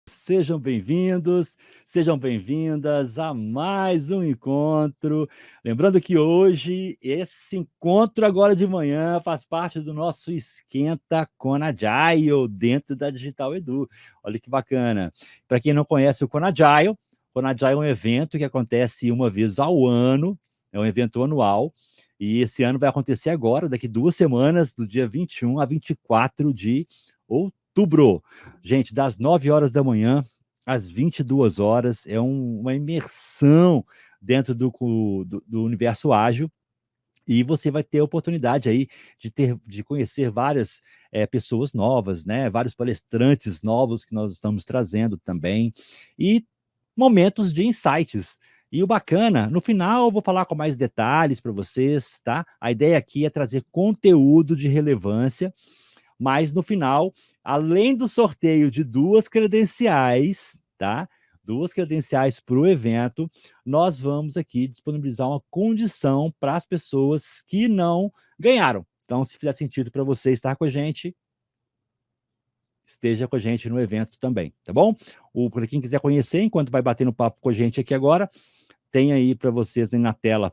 Sejam bem-vindos, sejam bem-vindas a mais um encontro. Lembrando que hoje, esse encontro agora de manhã faz parte do nosso Esquenta Conagile dentro da Digital Edu. Olha que bacana. Para quem não conhece o Conagile é um evento que acontece uma vez ao ano, é um evento anual, e esse ano vai acontecer agora, daqui 2 semanas, do dia 21 a 24 de outubro. Gente, das 9 horas da manhã às 22 horas, é uma imersão dentro do universo ágil, e você vai ter a oportunidade aí de conhecer várias pessoas novas, né? Vários palestrantes novos que nós estamos trazendo também, e momentos de insights. E o bacana, no final eu vou falar com mais detalhes para vocês, tá? A ideia aqui é trazer conteúdo de relevância, mas no final, além do sorteio de 2 credenciais, tá? 2 credenciais para o evento, nós vamos aqui disponibilizar uma condição para as pessoas que não ganharam. Então, se fizer sentido para você estar com a gente, esteja com a gente no evento também, tá bom? Para quem quiser conhecer, enquanto vai batendo papo com a gente aqui agora, tem aí para vocês na tela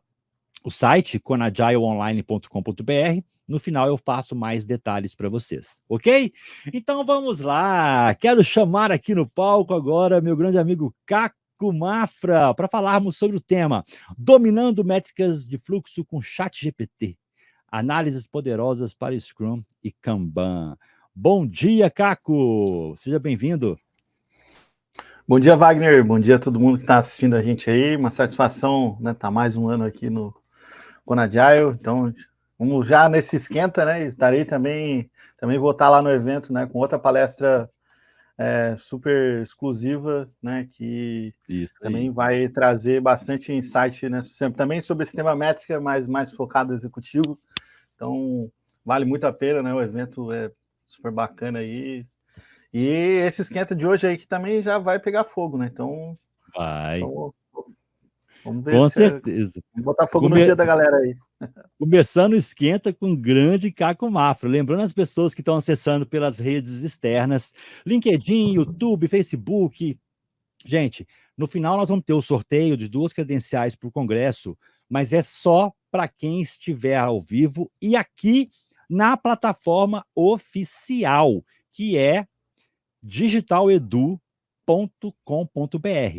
o site conagileonline.com.br. No final eu passo mais detalhes para vocês, ok? Então vamos lá. Quero chamar aqui no palco agora meu grande amigo Caco Mafra para falarmos sobre o tema Dominando Métricas de Fluxo com ChatGPT. Análises poderosas para Scrum e Kanban. Bom dia, Caco. Seja bem-vindo. Bom dia, Wagner. Bom dia a todo mundo que está assistindo a gente aí. Uma satisfação, né? Tá mais um ano aqui no Conagile. Então, vamos já nesse esquenta, né? Estarei também vou estar lá no evento, né? Com outra palestra super exclusiva, né? Que Isso também aí. vai trazer bastante insight, né? Também sobre sistema métrica, mas mais focado executivo. Então, vale muito a pena, né? O evento é super bacana aí. E esse esquenta de hoje aí que também já vai pegar fogo, né? Então Vai. vamos ver Com se certeza. vamos botar fogo no Come- dia da galera aí. Começando o Esquenta com o grande Caco Mafra. Lembrando as pessoas que estão acessando pelas redes externas, LinkedIn, YouTube, Facebook. Gente, no final nós vamos ter o sorteio de 2 credenciais para o Congresso, mas é só para quem estiver ao vivo e aqui na plataforma oficial, que é digitaledu.com.br,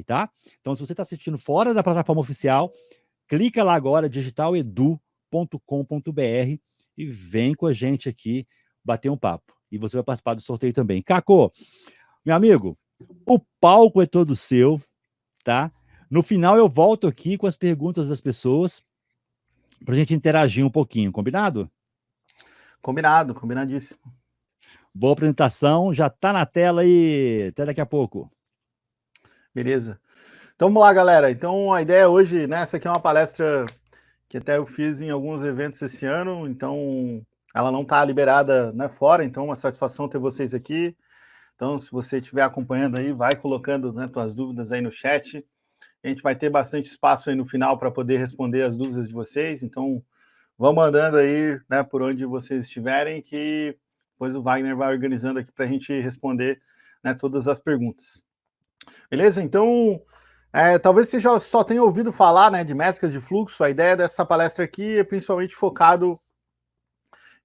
tá? Então, se você está assistindo fora da plataforma oficial, clica lá agora, digitaledu.com.br, e vem com a gente aqui bater um papo. E você vai participar do sorteio também. Caco, meu amigo, o palco é todo seu, tá? No final eu volto aqui com as perguntas das pessoas para a gente interagir um pouquinho, combinado? Combinado, combinadíssimo. Boa apresentação, já está na tela aí. Até daqui a pouco. Beleza. Então vamos lá, galera. Então a ideia hoje, né? Essa aqui é uma palestra que até eu fiz em alguns eventos esse ano, então ela não está liberada, né, fora, então é uma satisfação ter vocês aqui. Então, se você estiver acompanhando aí, vai colocando, né, tuas dúvidas aí no chat. A gente vai ter bastante espaço aí no final para poder responder as dúvidas de vocês. Então, vão mandando aí, né, por onde vocês estiverem, que depois o Wagner vai organizando aqui para a gente responder, né, todas as perguntas. Beleza? Então, talvez você já só tenha ouvido falar, né, de métricas de fluxo. A ideia dessa palestra aqui é principalmente focado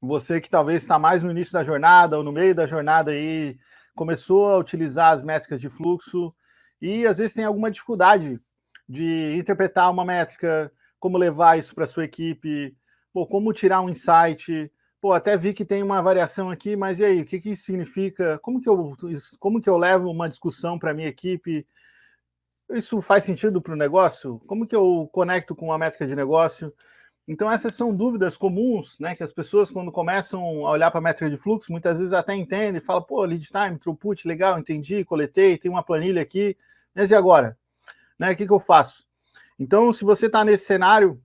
em você que talvez está mais no início da jornada ou no meio da jornada aí, começou a utilizar as métricas de fluxo e às vezes tem alguma dificuldade de interpretar uma métrica, como levar isso para a sua equipe, pô, como tirar um insight, pô, até vi que tem uma variação aqui, mas e aí, o que, que isso significa? Como que eu levo uma discussão para a minha equipe? Isso faz sentido para o negócio? Como que eu conecto com uma métrica de negócio? Então, essas são dúvidas comuns, né? Que as pessoas, quando começam a olhar para a métrica de fluxo, muitas vezes até entendem, falam, pô, lead time, throughput, legal, entendi, coletei, tem uma planilha aqui, mas e agora? Né, o que, que eu faço? Então, se você está nesse cenário,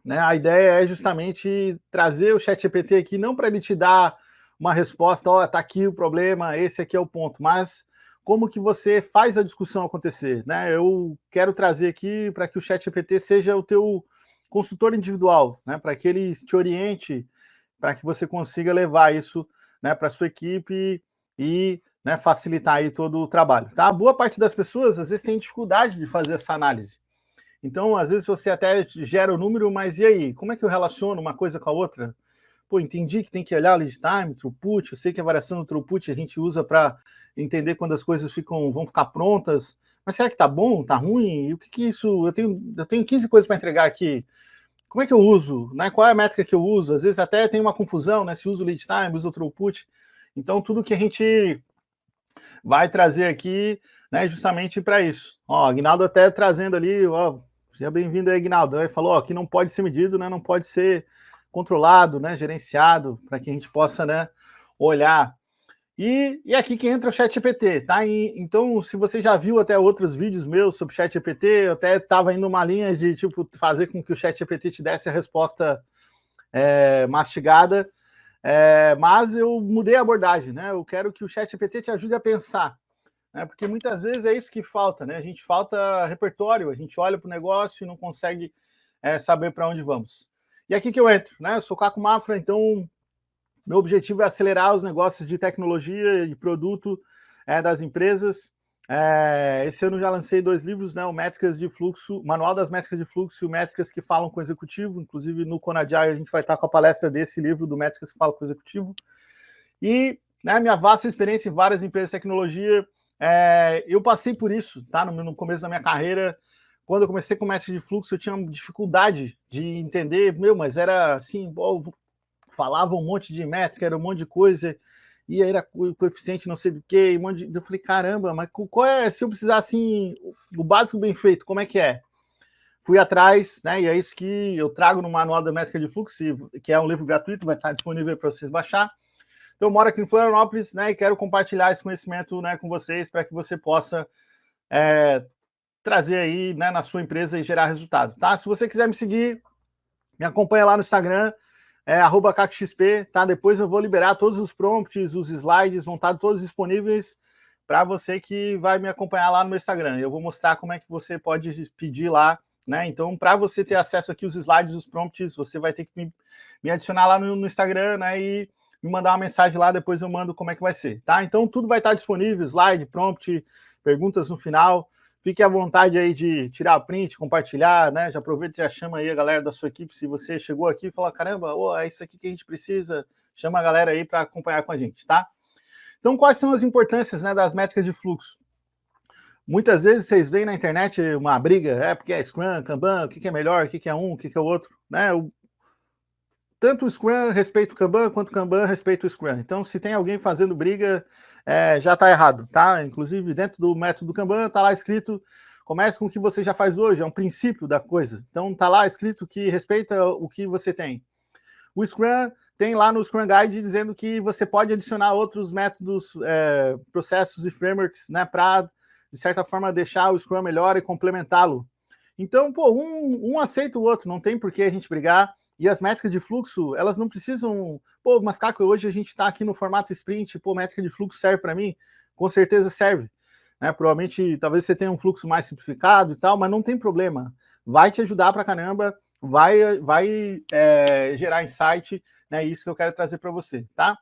né, a ideia é justamente trazer o ChatGPT aqui, não para ele te dar uma resposta, ó, tá aqui o problema, esse aqui é o ponto, mas como que você faz a discussão acontecer, né? Eu quero trazer aqui para que o ChatGPT seja o teu consultor individual, né, para que ele te oriente, para que você consiga levar isso, né, para a sua equipe e né, facilitar aí todo o trabalho, tá? Boa parte das pessoas, às vezes, tem dificuldade de fazer essa análise. Então, às vezes, você até gera o número, mas e aí? Como é que eu relaciono uma coisa com a outra? Pô, entendi que tem que olhar o lead time, throughput, eu sei que a variação do throughput a gente usa para entender quando as coisas vão ficar prontas, mas será que tá bom, tá ruim? E o que isso... Eu tenho 15 coisas para entregar aqui, como é que eu uso? Né? Qual é a métrica que eu uso? Às vezes até tem uma confusão, né? Se usa o lead time, usa o throughput. Então, tudo que a gente vai trazer aqui, né, justamente para isso. Ó, Aguinaldo até trazendo ali, ó, seja bem-vindo aí, Aguinaldo. Ele falou, ó, que não pode ser medido, né, não pode ser controlado, né, gerenciado, para que a gente possa, né, olhar. E aqui que entra o ChatGPT, tá? Então, se você já viu até outros vídeos meus sobre ChatGPT, eu até estava indo uma linha de, tipo, fazer com que o ChatGPT te desse a resposta mastigada, mas eu mudei a abordagem, né? Eu quero que o ChatGPT te ajude a pensar, né? Porque muitas vezes é isso que falta, né? A gente falta repertório, a gente olha para o negócio e não consegue saber para onde vamos. E aqui que eu entro, né? Eu sou Caco Mafra, então meu objetivo é acelerar os negócios de tecnologia e de produto das empresas. Esse ano já lancei 2 livros, né? O Métricas de Fluxo, Manual das Métricas de Fluxo e o Métricas que Falam com o Executivo. Inclusive, no Conagile, a gente vai estar com a palestra desse livro, do Métricas que Falam com o Executivo. E, né, minha vasta experiência em várias empresas de tecnologia, eu passei por isso, tá? No começo da minha carreira, quando eu comecei com métricas de fluxo, eu tinha dificuldade de entender, mas era assim, falava um monte de métrica, era um monte de coisa, e aí era o coeficiente não sei do que, eu falei, caramba, mas qual é, se eu precisar assim, o básico bem feito, como é que é? Fui atrás, né, e é isso que eu trago no Manual da Métrica de Fluxo, que é um livro gratuito, vai estar disponível para vocês baixar. Então, eu moro aqui em Florianópolis, né, e quero compartilhar esse conhecimento, né, com vocês, para que você possa trazer aí, né, na sua empresa e gerar resultado, tá? Se você quiser me seguir, me acompanha lá no Instagram, @cacoxp, tá? Depois eu vou liberar todos os prompts, os slides, vão estar todos disponíveis para você que vai me acompanhar lá no meu Instagram. Eu vou mostrar como é que você pode pedir lá, né? Então, para você ter acesso aqui aos slides, os prompts, você vai ter que me adicionar lá no Instagram, né? E me mandar uma mensagem lá, depois eu mando como é que vai ser, tá? Então, tudo vai estar disponível, slide, prompt, perguntas no final. Fique à vontade aí de tirar print, compartilhar, né? Já aproveita e já chama aí a galera da sua equipe. Se você chegou aqui e fala, caramba, é isso aqui que a gente precisa, chama a galera aí para acompanhar com a gente, tá? Então, quais são as importâncias, né, das métricas de fluxo? Muitas vezes vocês veem na internet uma briga, porque é Scrum, Kanban, o que é melhor, o que é um, o que é o outro, né? Tanto o Scrum respeita o Kanban, quanto o Kanban respeita o Scrum. Então, se tem alguém fazendo briga, já está errado, tá? Inclusive, dentro do método Kanban, está lá escrito, comece com o que você já faz hoje, é um princípio da coisa. Então, está lá escrito que respeita o que você tem. O Scrum tem lá no Scrum Guide dizendo que você pode adicionar outros métodos, processos e frameworks, né, para, de certa forma, deixar o Scrum melhor e complementá-lo. Então, um aceita o outro, não tem por que a gente brigar. E as métricas de fluxo, elas não precisam... mas Caco, hoje a gente está aqui no formato sprint, métrica de fluxo serve para mim? Com certeza serve. Né? Provavelmente, talvez você tenha um fluxo mais simplificado e tal, mas não tem problema. Vai te ajudar para caramba, vai gerar insight, né? Isso que eu quero trazer para você, tá?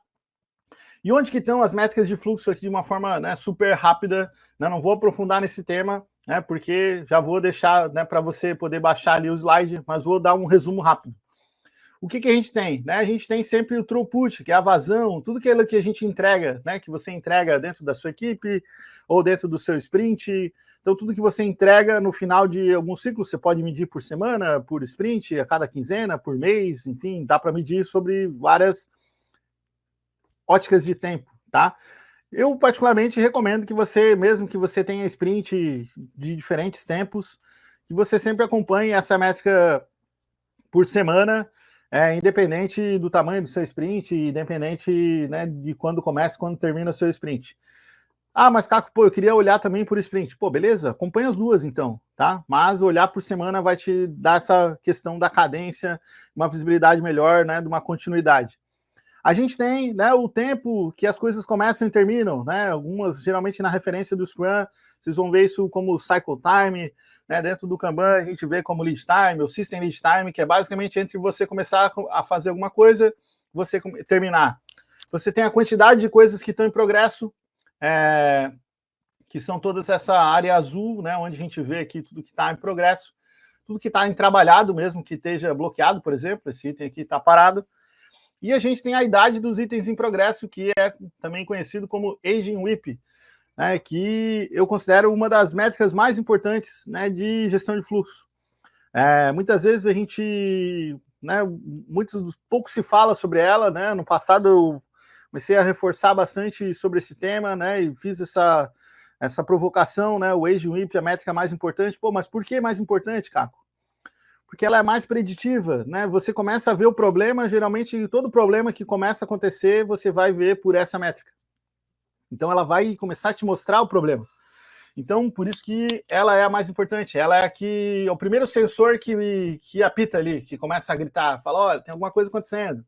E onde que estão as métricas de fluxo aqui de uma forma, né, super rápida? Né? Não vou aprofundar nesse tema, né, porque já vou deixar, né, para você poder baixar ali o slide, mas vou dar um resumo rápido. O que a gente tem? Né? A gente tem sempre o throughput, que é a vazão, tudo aquilo que a gente entrega, né? Que você entrega dentro da sua equipe ou dentro do seu sprint. Então, tudo que você entrega no final de algum ciclo, você pode medir por semana, por sprint, a cada quinzena, por mês, enfim, dá para medir sobre várias óticas de tempo, tá? Eu, particularmente, recomendo que você, mesmo que você tenha sprint de diferentes tempos, que você sempre acompanhe essa métrica por semana, independente do tamanho do seu sprint, independente, né, de quando começa e quando termina o seu sprint. Mas Caco, eu queria olhar também por sprint. Beleza, acompanha as duas então, tá? Mas olhar por semana vai te dar essa questão da cadência, uma visibilidade melhor, né, de uma continuidade. A gente tem, né, o tempo que as coisas começam e terminam, né? Algumas, geralmente na referência do Scrum, vocês vão ver isso como cycle time, né? Dentro do Kanban a gente vê como lead time, ou system lead time, que é basicamente entre você começar a fazer alguma coisa, você terminar. Você tem a quantidade de coisas que estão em progresso, que são todas essa área azul, né, onde a gente vê aqui tudo que está em progresso, tudo que está em trabalhado mesmo, que esteja bloqueado, por exemplo, esse item aqui está parado. E a gente tem a idade dos itens em progresso, que é também conhecido como Aging WIP, né, que eu considero uma das métricas mais importantes, né, de gestão de fluxo. Muitas vezes a gente, né, pouco se fala sobre ela, né, no passado eu comecei a reforçar bastante sobre esse tema, né, e fiz essa provocação, né, o Aging WIP, a métrica mais importante. Pô, mas por que mais importante, Caco? Porque ela é mais preditiva, né? Você começa a ver o problema, geralmente todo problema que começa a acontecer, você vai ver por essa métrica. Então ela vai começar a te mostrar o problema. Então, por isso que ela é a mais importante. Ela é o primeiro sensor que apita ali, que começa a gritar, fala, olha, tem alguma coisa acontecendo.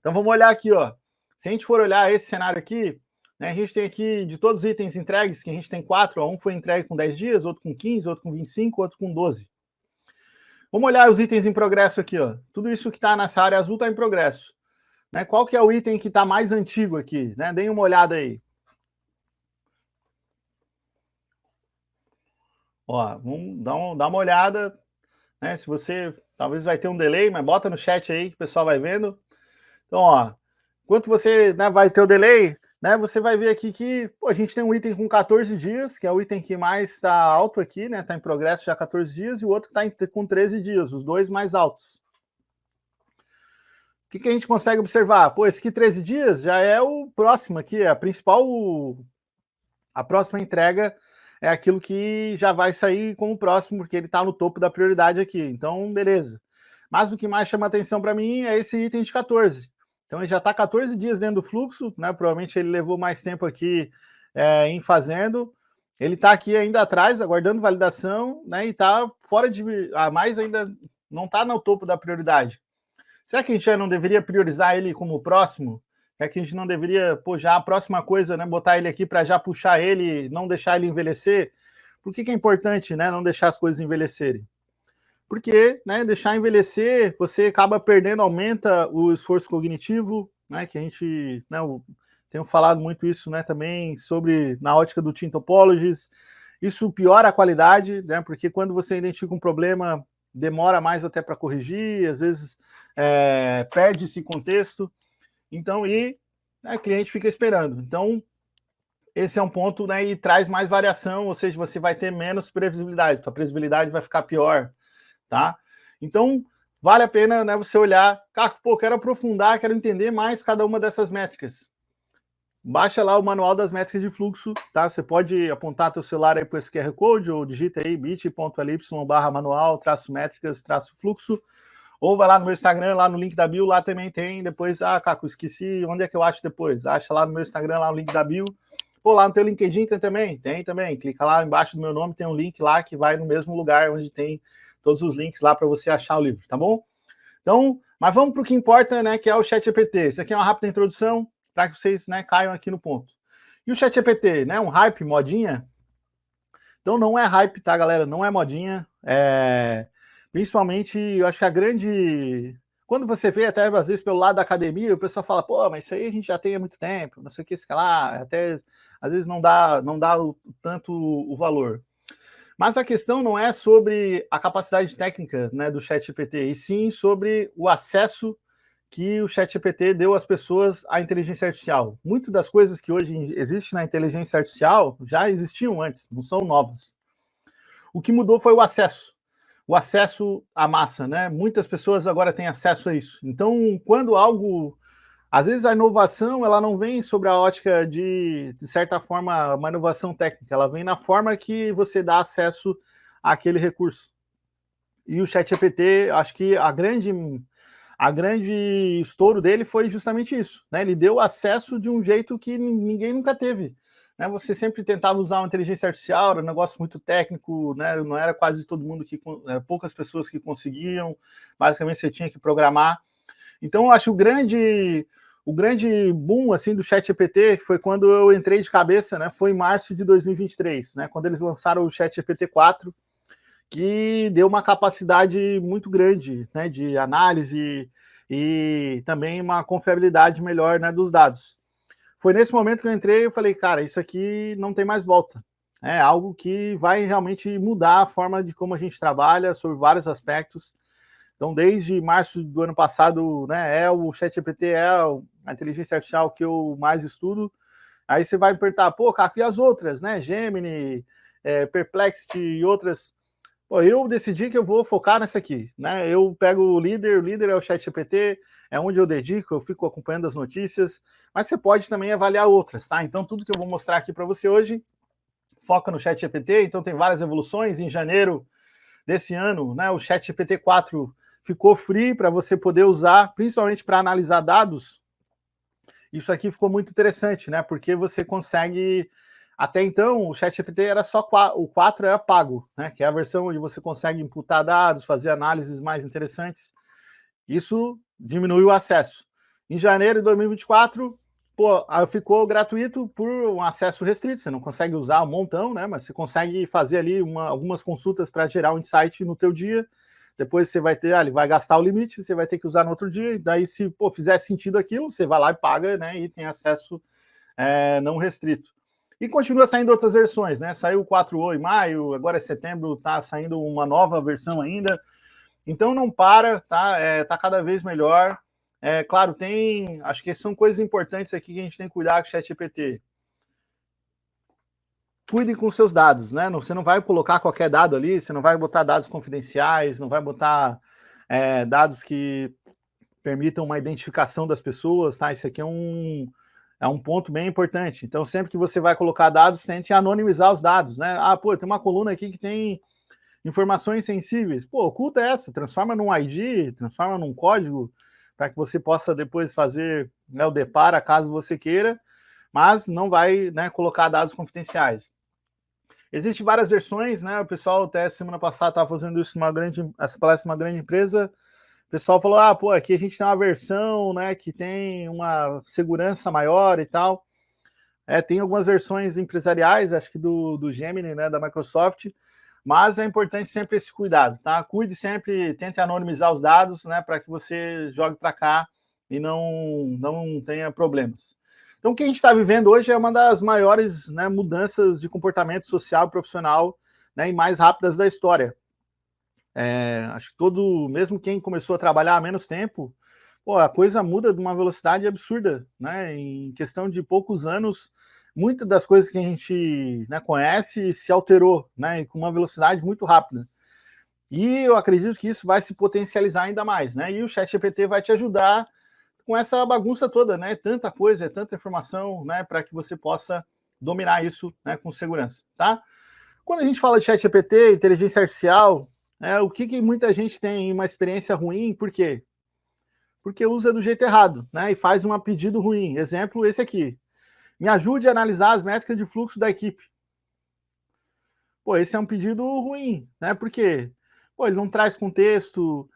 Então vamos olhar aqui, ó. Se a gente for olhar esse cenário aqui, né, a gente tem aqui, de todos os itens entregues, que a gente tem 4, um foi entregue com 10 dias, outro com 15, outro com 25, outro com 12. Vamos olhar os itens em progresso aqui, ó. Tudo isso que está nessa área azul está em progresso. Né? Qual que é o item que está mais antigo aqui? Né? Deem uma olhada aí. Ó, vamos dar uma olhada. Né? Se você, talvez vai ter um delay, mas bota no chat aí que o pessoal vai vendo. Então, ó, enquanto você, né, vai ter o delay, né, você vai ver aqui que pô, a gente tem um item com 14 dias, que é o item que mais está alto aqui, né? Está em progresso já 14 dias, e o outro está com 13 dias, os dois mais altos. O que a gente consegue observar? Pô, esse aqui 13 dias já é o próximo aqui, a próxima entrega é aquilo que já vai sair como próximo, porque ele está no topo da prioridade aqui. Então, beleza. Mas o que mais chama atenção para mim é esse item de 14. Então ele já está 14 dias dentro do fluxo, né? Provavelmente ele levou mais tempo aqui em fazendo. Ele está aqui ainda atrás, aguardando validação, né? E está fora de. Mais ainda não está no topo da prioridade. Será que a gente já não deveria priorizar ele como próximo? Será que a gente não deveria, pô, já a próxima coisa, né? Botar ele aqui para já puxar ele, não deixar ele envelhecer? Por que é importante, né? Não deixar as coisas envelhecerem? Porque, né, deixar envelhecer, você acaba perdendo, aumenta o esforço cognitivo, né, que a gente, né, tenho falado muito isso, né, também sobre, na ótica do Team Topologies, isso piora a qualidade, né, porque quando você identifica um problema, demora mais até para corrigir, às vezes perde esse contexto, então, o cliente fica esperando. Então, esse é um ponto, né, e traz mais variação, ou seja, você vai ter menos previsibilidade, sua previsibilidade vai ficar pior, tá? Então, vale a pena, né, você olhar, Caco, pô, quero aprofundar, quero entender mais cada uma dessas métricas. Baixa lá o manual das métricas de fluxo, tá? Você pode apontar teu celular aí para esse QR Code, ou digita aí bit.ly/manual-métricas-fluxo, ou vai lá no meu Instagram, lá no link da bio, lá também tem, depois, Caco, esqueci, onde é que eu acho depois? Acha lá no meu Instagram, lá no link da bio, ou lá no teu LinkedIn tem também, clica lá embaixo do meu nome, tem um link lá que vai no mesmo lugar onde tem todos os links lá para você achar o livro, tá bom? Então, mas vamos para o que importa, né, que é o ChatGPT. Isso aqui é uma rápida introdução para que vocês, né, caiam aqui no ponto. E o ChatGPT, né, um hype, modinha? Então não é hype, tá, galera? Não é modinha. Principalmente, eu acho que a grande... Quando você vê até, às vezes, pelo lado da academia, o pessoal fala, pô, mas isso aí a gente já tem há muito tempo, não sei o que, sei lá, até, às vezes, não dá tanto o valor. Mas a questão não é sobre a capacidade técnica, né, do ChatGPT, e sim sobre o acesso que o ChatGPT deu às pessoas à inteligência artificial. Muitas das coisas que hoje existem na inteligência artificial já existiam antes, não são novas. O que mudou foi o acesso à massa, né? Muitas pessoas agora têm acesso a isso. Então, quando algo... Às vezes a inovação, ela não vem sobre a ótica de certa forma, uma inovação técnica, ela vem na forma que você dá acesso àquele recurso. E o ChatGPT, acho que a grande estouro dele foi justamente isso, né? Ele deu acesso de um jeito que ninguém nunca teve. Né? Você sempre tentava usar uma inteligência artificial, era um negócio muito técnico, né? Não era quase todo mundo poucas pessoas que conseguiam, basicamente você tinha que programar. Então, eu acho que o grande boom assim, do ChatGPT foi quando eu entrei de cabeça, né? Foi em março de 2023, né? Quando eles lançaram o ChatGPT 4, que deu uma capacidade muito grande, né, de análise e também uma confiabilidade melhor, né, dos dados. foi nesse momento que eu entrei e falei, cara, isso aqui não tem mais volta. É algo que vai realmente mudar a forma de como a gente trabalha sobre vários aspectos. Então, desde março do ano passado, né, o ChatGPT é a inteligência artificial que eu mais estudo. Aí você vai me perguntar, pô, Caco, e as outras, né? Gemini, Perplexity e outras. Pô, eu decidi que eu vou focar nessa aqui, né? Eu pego o líder é o ChatGPT, é onde eu dedico, eu fico acompanhando as notícias, mas você pode também avaliar outras, tá? Então, tudo que eu vou mostrar aqui para você hoje foca no ChatGPT, então tem várias evoluções. Em janeiro desse ano, né, o ChatGPT 4 ficou free para você poder usar, principalmente para analisar dados. Isso aqui ficou muito interessante, né? Porque você consegue. Até então, o ChatGPT era só o 4 era pago, né? Que é a versão onde você consegue imputar dados, fazer análises mais interessantes. Isso diminuiu o acesso. Em janeiro de 2024, pô, ficou gratuito por um acesso restrito. Você não consegue usar um montão, né? Mas você consegue fazer ali algumas consultas para gerar um insight no teu dia. Depois você vai ter, ele vai gastar o limite, você vai ter que usar no outro dia. Daí, se pô, fizer sentido aquilo, você vai lá e paga, né? E tem acesso não restrito. E continua saindo outras versões, né? Saiu o 4O em maio, agora é setembro, tá saindo uma nova versão ainda. Então não para, tá? Tá cada vez melhor. Claro, acho que são coisas importantes aqui que a gente tem que cuidar com o ChatGPT. Cuide com seus dados, né? Você não vai colocar qualquer dado ali, você não vai botar dados confidenciais, não vai botar dados que permitam uma identificação das pessoas, tá? Isso aqui é um ponto bem importante. Então, sempre que você vai colocar dados, tente anonimizar os dados, né? Ah, pô, tem uma coluna aqui que tem informações sensíveis. Pô, oculta essa, transforma num ID, transforma num código, para que você possa depois fazer, né, o depara caso você queira, mas não vai, né, colocar dados confidenciais. Existem várias versões, né? O pessoal até semana passada estava fazendo isso essa palestra numa grande empresa. O pessoal falou: ah, pô, aqui a gente tem uma versão, né, que tem uma segurança maior e tal. Tem algumas versões empresariais, acho que do Gemini, né, da Microsoft, mas é importante sempre esse cuidado, tá? Cuide sempre, tente anonimizar os dados, né, para que você jogue para cá e não tenha problemas. Então, o que a gente está vivendo hoje é uma das maiores, né, mudanças de comportamento social e profissional, né, e mais rápidas da história. Acho que mesmo quem começou a trabalhar há menos tempo, pô, a coisa muda de uma velocidade absurda, né? Em questão de poucos anos, muitas das coisas que a gente, né, conhece se alterou, né, com uma velocidade muito rápida. E eu acredito que isso vai se potencializar ainda mais, né? E o ChatGPT vai te ajudar com essa bagunça toda, né? Tanta coisa, tanta informação, né? Para que você possa dominar isso, né, com segurança, tá? Quando a gente fala de ChatGPT, inteligência artificial, o que muita gente tem uma experiência ruim, por quê? Porque usa do jeito errado, né? E faz um pedido ruim. Exemplo, esse aqui. Me ajude a analisar as métricas de fluxo da equipe. Pô, esse é um pedido ruim, né? Por quê? Pô, ele não traz contexto,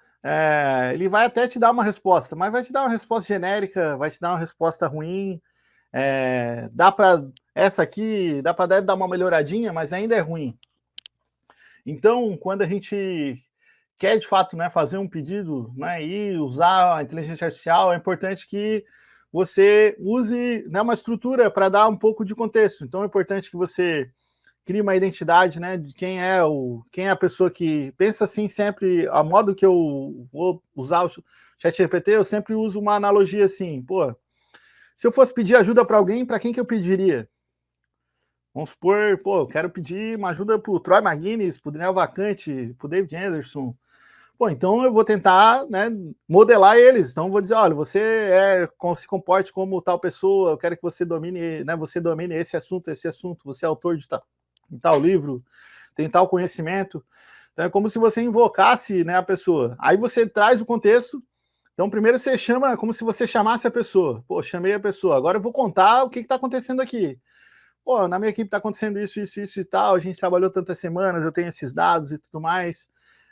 ele vai até te dar uma resposta, mas vai te dar uma resposta genérica, vai te dar uma resposta ruim. Essa aqui, dá para dar uma melhoradinha, mas ainda é ruim. Então, quando a gente quer, de fato, né, fazer um pedido, né, e usar a inteligência artificial, é importante que você use, né, uma estrutura para dar um pouco de contexto. Então, é importante que você crie uma identidade, né, de quem é a pessoa que pensa assim sempre. A modo que eu vou usar o ChatGPT, eu sempre uso uma analogia assim, pô, se eu fosse pedir ajuda para alguém, para quem que eu pediria? Vamos supor, pô, eu quero pedir uma ajuda para o Troy McGuinness, para o Daniel Vacante, para o David Anderson. Pô, então eu vou tentar, né, modelar eles. Então eu vou dizer, olha, você se comporte como tal pessoa, eu quero que você domine, né, esse assunto, você é autor de tal livro, tem tal conhecimento. Então é como se você invocasse, né, a pessoa. Aí você traz o contexto. Então primeiro você chama, como se você chamasse a pessoa. Pô, chamei a pessoa, agora eu vou contar o que está acontecendo aqui. Pô, na minha equipe está acontecendo isso e tal, a gente trabalhou tantas semanas, eu tenho esses dados e tudo mais.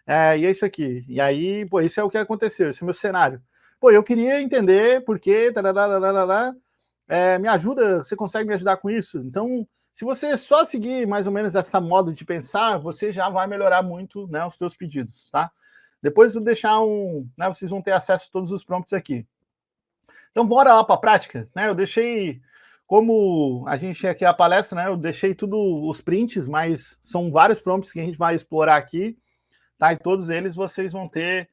E é isso aqui. E aí, pô, isso é o que aconteceu, esse é o meu cenário. Pô, eu queria entender por quê, me ajuda, você consegue me ajudar com isso? Então, se você só seguir mais ou menos essa modo de pensar, você já vai melhorar muito, né, os seus pedidos, tá? Depois eu deixar né, vocês vão ter acesso a todos os prompts aqui. Então, bora lá para a prática, né? Eu deixei como a gente aqui a palestra, né, eu deixei tudo os prints, mas são vários prompts que a gente vai explorar aqui, tá? E todos eles vocês vão ter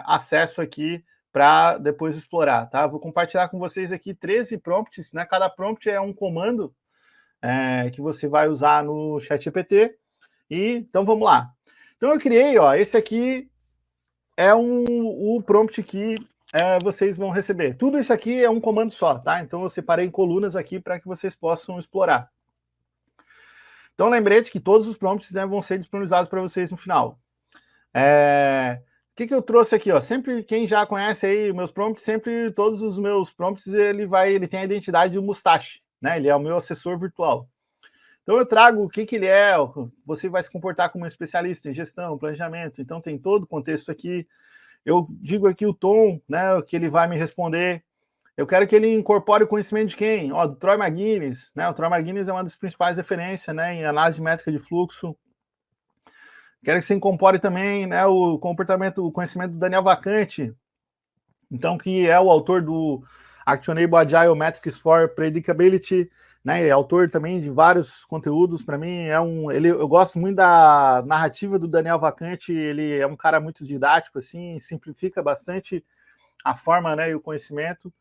acesso aqui para depois explorar, tá? Vou compartilhar com vocês aqui 13 prompts, né? Cada prompt é um comando que você vai usar no ChatGPT. E então vamos lá. Então eu criei, ó, esse aqui é o prompt que vocês vão receber. Tudo isso aqui é um comando só, tá? Então eu separei em colunas aqui para que vocês possam explorar. Então lembrete que todos os prompts, né, vão ser disponibilizados para vocês no final. O que eu trouxe aqui, ó? Sempre quem já conhece aí meus prompts, sempre todos os meus prompts ele tem a identidade do Mustache, né? Ele é o meu assessor virtual. Então eu trago o que ele é, você vai se comportar como um especialista em gestão, planejamento, então tem todo o contexto aqui. Eu digo aqui o tom, né, que ele vai me responder. Eu quero que ele incorpore o conhecimento de quem? Ó, do Troy McGuinness, né? O Troy McGuinness é uma das principais referências, né, em análise de métrica de fluxo. Quero que você incorpore também, né, o conhecimento do Daniel Vacante, então, que é o autor do Actionable Agile Metrics for Predictability, né? É autor também de vários conteúdos. Para mim, eu gosto muito da narrativa do Daniel Vacante. Ele é um cara muito didático, assim, simplifica bastante a forma, né, e o conhecimento.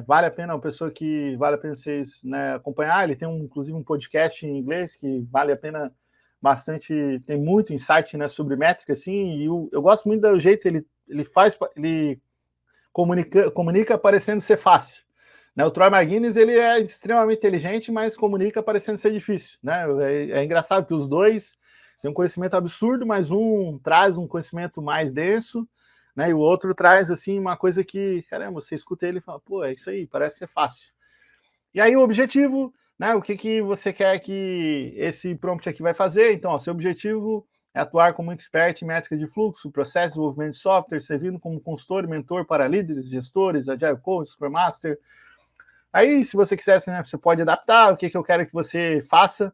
Vale a pena, uma pessoa que vale a pena vocês, né, acompanhar. Ele tem inclusive um podcast em inglês que vale a pena bastante. Tem muito insight, né, sobre métrica, assim. E eu gosto muito do jeito ele comunica parecendo ser fácil. Né? O Troy McGuinness ele é extremamente inteligente, mas comunica parecendo ser difícil. Né? É engraçado que os dois têm um conhecimento absurdo, mas um traz um conhecimento mais denso, né? E o outro traz assim uma coisa que, caramba, você escuta ele e fala, pô, é isso aí, parece ser fácil. E aí o objetivo, né? O que você quer que esse prompt aqui vai fazer? Então, ó, seu objetivo é atuar como expert em métrica de fluxo, processo de desenvolvimento de software, servindo como consultor e mentor para líderes, gestores, Agile Coach, Scrum Master. Aí, se você quiser, né, você pode adaptar o que eu quero que você faça.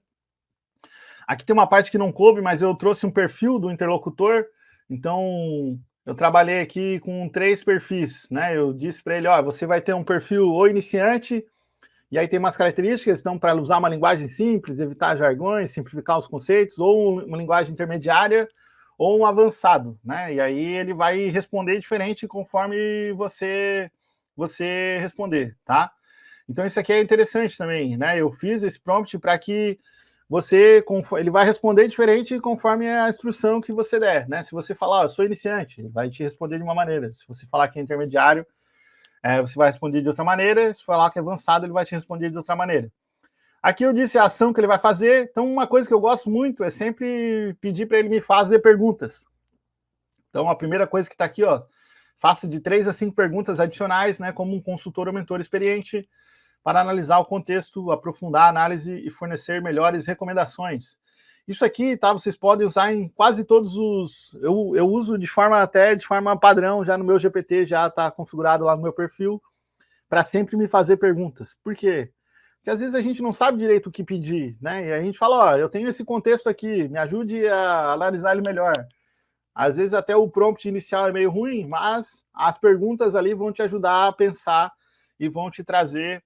Aqui tem uma parte que não coube, mas eu trouxe um perfil do interlocutor. Então, eu trabalhei aqui com 3 perfis, né? Eu disse para ele, ó, você vai ter um perfil ou iniciante, e aí tem umas características, então, para usar uma linguagem simples, evitar jargões, simplificar os conceitos, ou uma linguagem intermediária, ou um avançado, né? E aí ele vai responder diferente conforme você responder, tá? Então isso aqui é interessante também, né? Eu fiz esse prompt para que ele vai responder diferente conforme a instrução que você der, né? Se você falar, eu sou iniciante, ele vai te responder de uma maneira. Se você falar que é intermediário, você vai responder de outra maneira. Se falar que é avançado, ele vai te responder de outra maneira. Aqui eu disse a ação que ele vai fazer. Então, uma coisa que eu gosto muito é sempre pedir para ele me fazer perguntas. Então, a primeira coisa que está aqui, ó, faça de 3 a 5 perguntas adicionais, né, como um consultor ou mentor experiente, para analisar o contexto, aprofundar a análise e fornecer melhores recomendações. Isso aqui, tá? Vocês podem usar em quase todos os... Eu uso de forma padrão, já no meu GPT, já está configurado lá no meu perfil, para sempre me fazer perguntas. Por quê? Porque às vezes a gente não sabe direito o que pedir, né? E a gente fala, ó, eu tenho esse contexto aqui, me ajude a analisar ele melhor. Às vezes até o prompt inicial é meio ruim, mas as perguntas ali vão te ajudar a pensar e vão te trazer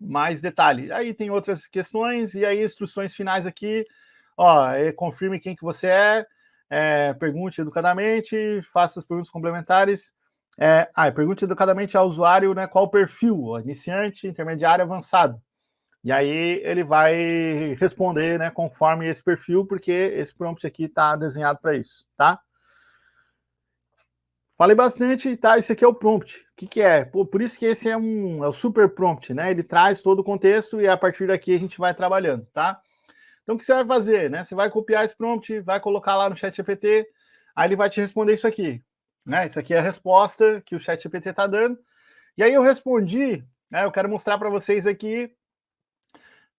mais detalhe. Aí tem outras questões, e aí instruções finais aqui, ó, confirme quem que você pergunte educadamente, faça as perguntas complementares, pergunte educadamente ao usuário, né, qual o perfil, ó, iniciante, intermediário, avançado. E aí ele vai responder, né, conforme esse perfil, porque esse prompt aqui está desenhado para isso, tá? Falei bastante, tá? Esse aqui é o prompt. O que é? Por isso que esse é o super prompt, né? Ele traz todo o contexto e a partir daqui a gente vai trabalhando, tá? Então o que você vai fazer, né? Você vai copiar esse prompt, vai colocar lá no ChatGPT, aí ele vai te responder isso aqui, né? Isso aqui é a resposta que o ChatGPT está dando. E aí eu respondi, né? Eu quero mostrar para vocês aqui.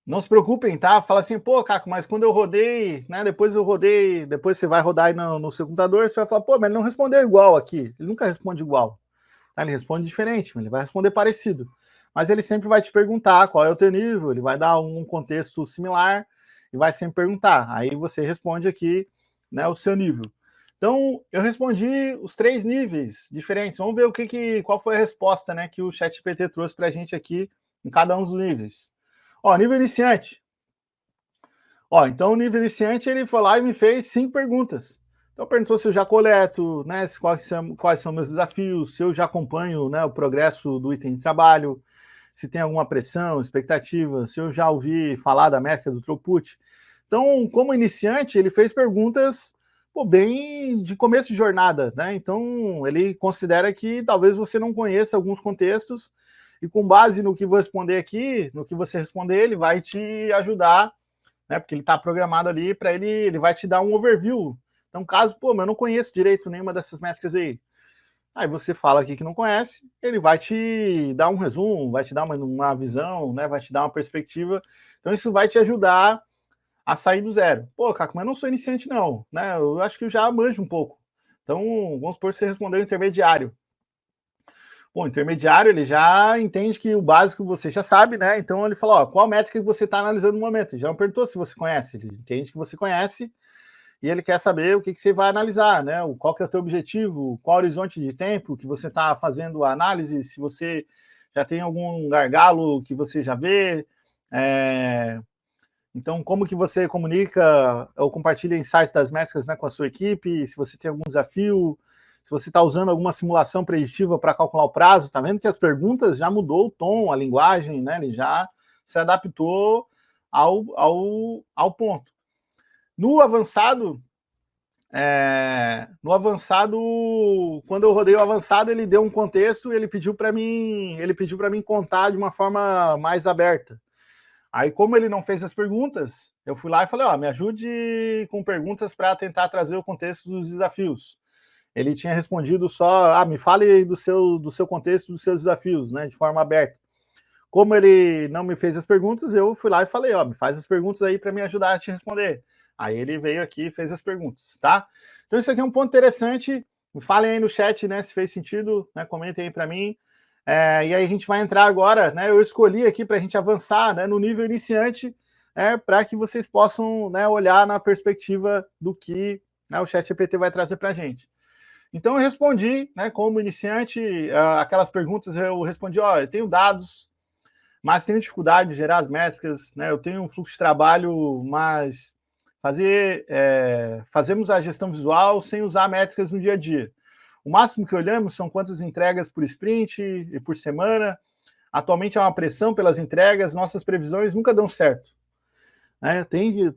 Não se preocupem, tá? Fala assim, pô, Caco, mas quando eu rodei, né? Depois você vai rodar aí no seu computador, você vai falar, pô, mas ele não respondeu igual aqui. Ele nunca responde igual. Tá? Ele responde diferente, ele vai responder parecido. Mas ele sempre vai te perguntar qual é o teu nível, ele vai dar um contexto similar e vai sempre perguntar. Aí você responde aqui, né, o seu nível. Então, eu respondi os 3 níveis diferentes. Vamos ver qual foi a resposta, né, que o ChatGPT trouxe para a gente aqui em cada um dos níveis. Ó, nível iniciante. Ó, então o nível iniciante, ele foi lá e me fez 5 perguntas. Então perguntou se eu já coleto, né, quais são meus desafios, se eu já acompanho, né, o progresso do item de trabalho, se tem alguma pressão, expectativa, se eu já ouvi falar da métrica do throughput. Então, como iniciante, ele fez perguntas bem de começo de jornada, né? Então, ele considera que talvez você não conheça alguns contextos e com base no que vou responder aqui, no que você responder, ele vai te ajudar, né? Porque ele está programado ali para ele vai te dar um overview. Então, caso, mas eu não conheço direito nenhuma dessas métricas aí. Aí você fala aqui que não conhece, ele vai te dar um resumo, vai te dar uma visão, né? Vai te dar uma perspectiva. Então, isso vai te ajudar a sair do zero. Pô, Caco, mas eu não sou iniciante, não, né? Eu acho que eu já manjo um pouco. Então, vamos supor que você respondeu intermediário. Bom, o intermediário, ele já entende que o básico você já sabe, né? Então, ele fala, ó, qual métrica que você está analisando no momento? Ele já não perguntou se você conhece, ele entende que você conhece e ele quer saber o que você vai analisar, né? Qual que é o teu objetivo, qual horizonte de tempo que você está fazendo a análise, se você já tem algum gargalo que você já vê, então, como que você comunica ou compartilha insights das métricas, né, com a sua equipe, se você tem algum desafio, se você está usando alguma simulação preditiva para calcular o prazo, está vendo que as perguntas já mudou o tom, a linguagem, né, ele já se adaptou ao ponto. No avançado, quando eu rodei o avançado, ele deu um contexto e ele pediu para mim contar de uma forma mais aberta. Aí, como ele não fez as perguntas, eu fui lá e falei, ó, me ajude com perguntas para tentar trazer o contexto dos desafios. Ele tinha respondido só, me fale do seu contexto, dos seus desafios, né, de forma aberta. Como ele não me fez as perguntas, eu fui lá e falei, ó, me faz as perguntas aí para me ajudar a te responder. Aí ele veio aqui e fez as perguntas, tá? Então isso aqui é um ponto interessante. Me falem aí no chat, né, se fez sentido, né, comentem aí para mim. E aí a gente vai entrar agora, né? Eu escolhi aqui para a gente avançar, né, no nível iniciante, para que vocês possam, né, olhar na perspectiva do que, né, o ChatGPT vai trazer para a gente. Então eu respondi, né, como iniciante, aquelas perguntas eu respondi, ó, eu tenho dados, mas tenho dificuldade de gerar as métricas, né? Eu tenho um fluxo de trabalho, mas fazemos a gestão visual sem usar métricas no dia a dia. O máximo que olhamos são quantas entregas por sprint e por semana. Atualmente há uma pressão pelas entregas, nossas previsões nunca dão certo.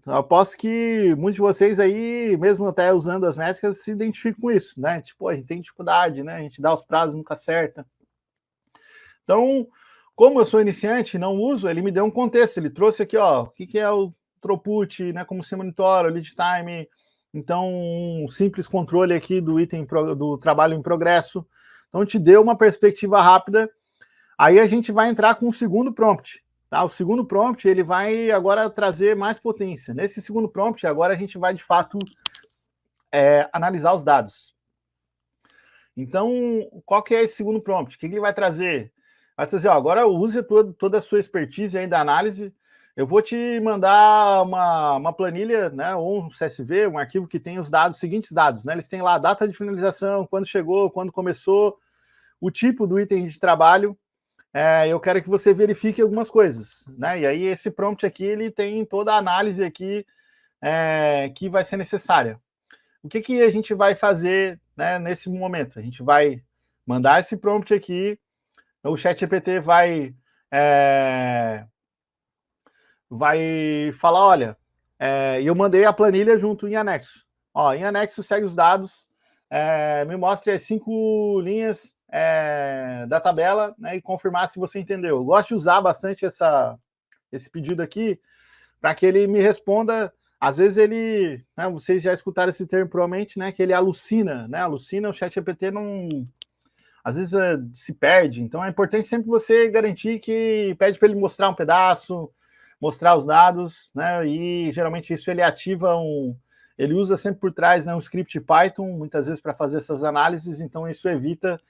Aposto que muitos de vocês aí, mesmo até usando as métricas, se identificam com isso, né? Tipo, a gente tem dificuldade, né? A gente dá os prazos, nunca acerta. Então, como eu sou iniciante, não uso, ele me deu um contexto, ele trouxe aqui, ó, o que é o throughput, né? Como se monitora, o lead time. Então, um simples controle aqui do item do trabalho em progresso. Então, te deu uma perspectiva rápida. Aí a gente vai entrar com o segundo prompt. Tá? O segundo prompt, ele vai agora trazer mais potência. Nesse segundo prompt, agora a gente vai, de fato, analisar os dados. Então, qual que é esse segundo prompt? O que ele vai trazer? Vai trazer, ó, agora use toda a sua expertise aí da análise. Eu vou te mandar uma planilha, né, ou um CSV, um arquivo que tem os seguintes dados, né? Eles têm lá a data de finalização, quando chegou, quando começou, o tipo do item de trabalho. Eu quero que você verifique algumas coisas, né? E aí esse prompt aqui, ele tem toda a análise aqui que vai ser necessária. O que a gente vai fazer, né, nesse momento? A gente vai mandar esse prompt aqui, o ChatGPT vai falar, olha, eu mandei a planilha junto em anexo. Ó, em anexo segue os dados, me mostre as 5 linhas da tabela, né, e confirmar se você entendeu. Eu gosto de usar bastante esse pedido aqui para que ele me responda. Às vezes ele, né, vocês já escutaram esse termo provavelmente, né, que ele alucina, né? Alucina, o ChatGPT não, às vezes se perde. Então é importante sempre você garantir que pede para ele mostrar um pedaço, mostrar os dados, né? E geralmente isso ele ativa ele usa sempre por trás, né, um script Python, muitas vezes para fazer essas análises, então isso evita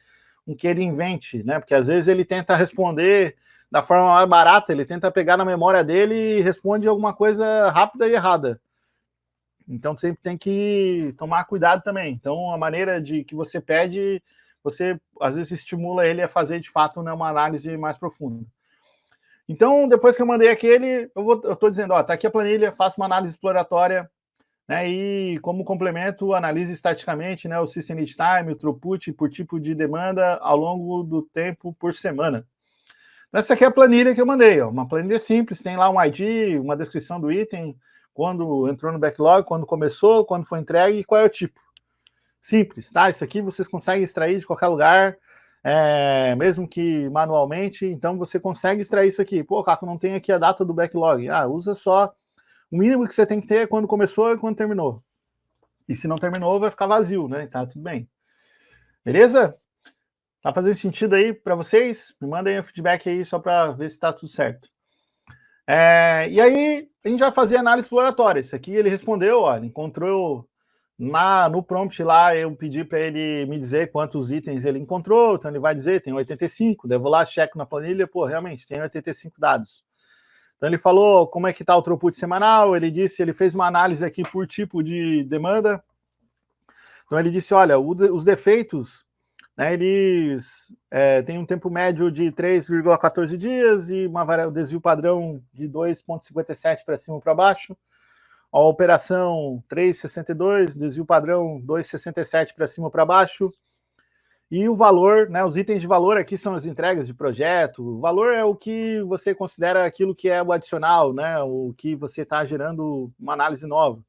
que ele invente, né? Porque às vezes ele tenta responder da forma mais barata, ele tenta pegar na memória dele e responde alguma coisa rápida e errada. Então sempre tem que tomar cuidado também. Então a maneira de que você pede, você às vezes estimula ele a fazer de fato, né, uma análise mais profunda. Então, depois que eu mandei aquele, eu estou dizendo, ó, tá aqui a planilha, faço uma análise exploratória, né, e como complemento, analise estaticamente, né, o System Lead Time, o throughput por tipo de demanda ao longo do tempo por semana. Essa aqui é a planilha que eu mandei, ó, uma planilha simples, tem lá um ID, uma descrição do item, quando entrou no backlog, quando começou, quando foi entregue e qual é o tipo. Simples, tá? Isso aqui vocês conseguem extrair de qualquer lugar, mesmo que manualmente, então você consegue extrair isso aqui. Pô, Caco, não tem aqui a data do backlog. Ah, usa só o mínimo que você tem que ter é quando começou e quando terminou. E se não terminou, vai ficar vazio, né? Tá tudo bem. Beleza? Tá fazendo sentido aí para vocês? Me mandem um feedback aí só para ver se tá tudo certo. E aí, a gente vai fazer análise exploratória. Isso aqui ele respondeu, ó, ele encontrou no prompt lá, eu pedi para ele me dizer quantos itens ele encontrou, então ele vai dizer, tem 85, daí eu vou lá, checo na planilha, pô, realmente, tem 85 dados. Então ele falou como é que está o throughput semanal, ele disse, ele fez uma análise aqui por tipo de demanda. Então ele disse, olha, os defeitos, né, eles têm um tempo médio de 3,14 dias e um desvio padrão de 2,57 para cima ou para baixo. A operação 3,62, desvio padrão 2,67 para cima ou para baixo. E o valor, né, os itens de valor aqui são as entregas de projeto. O valor é o que você considera aquilo que é o adicional, né, o que você está gerando uma análise nova.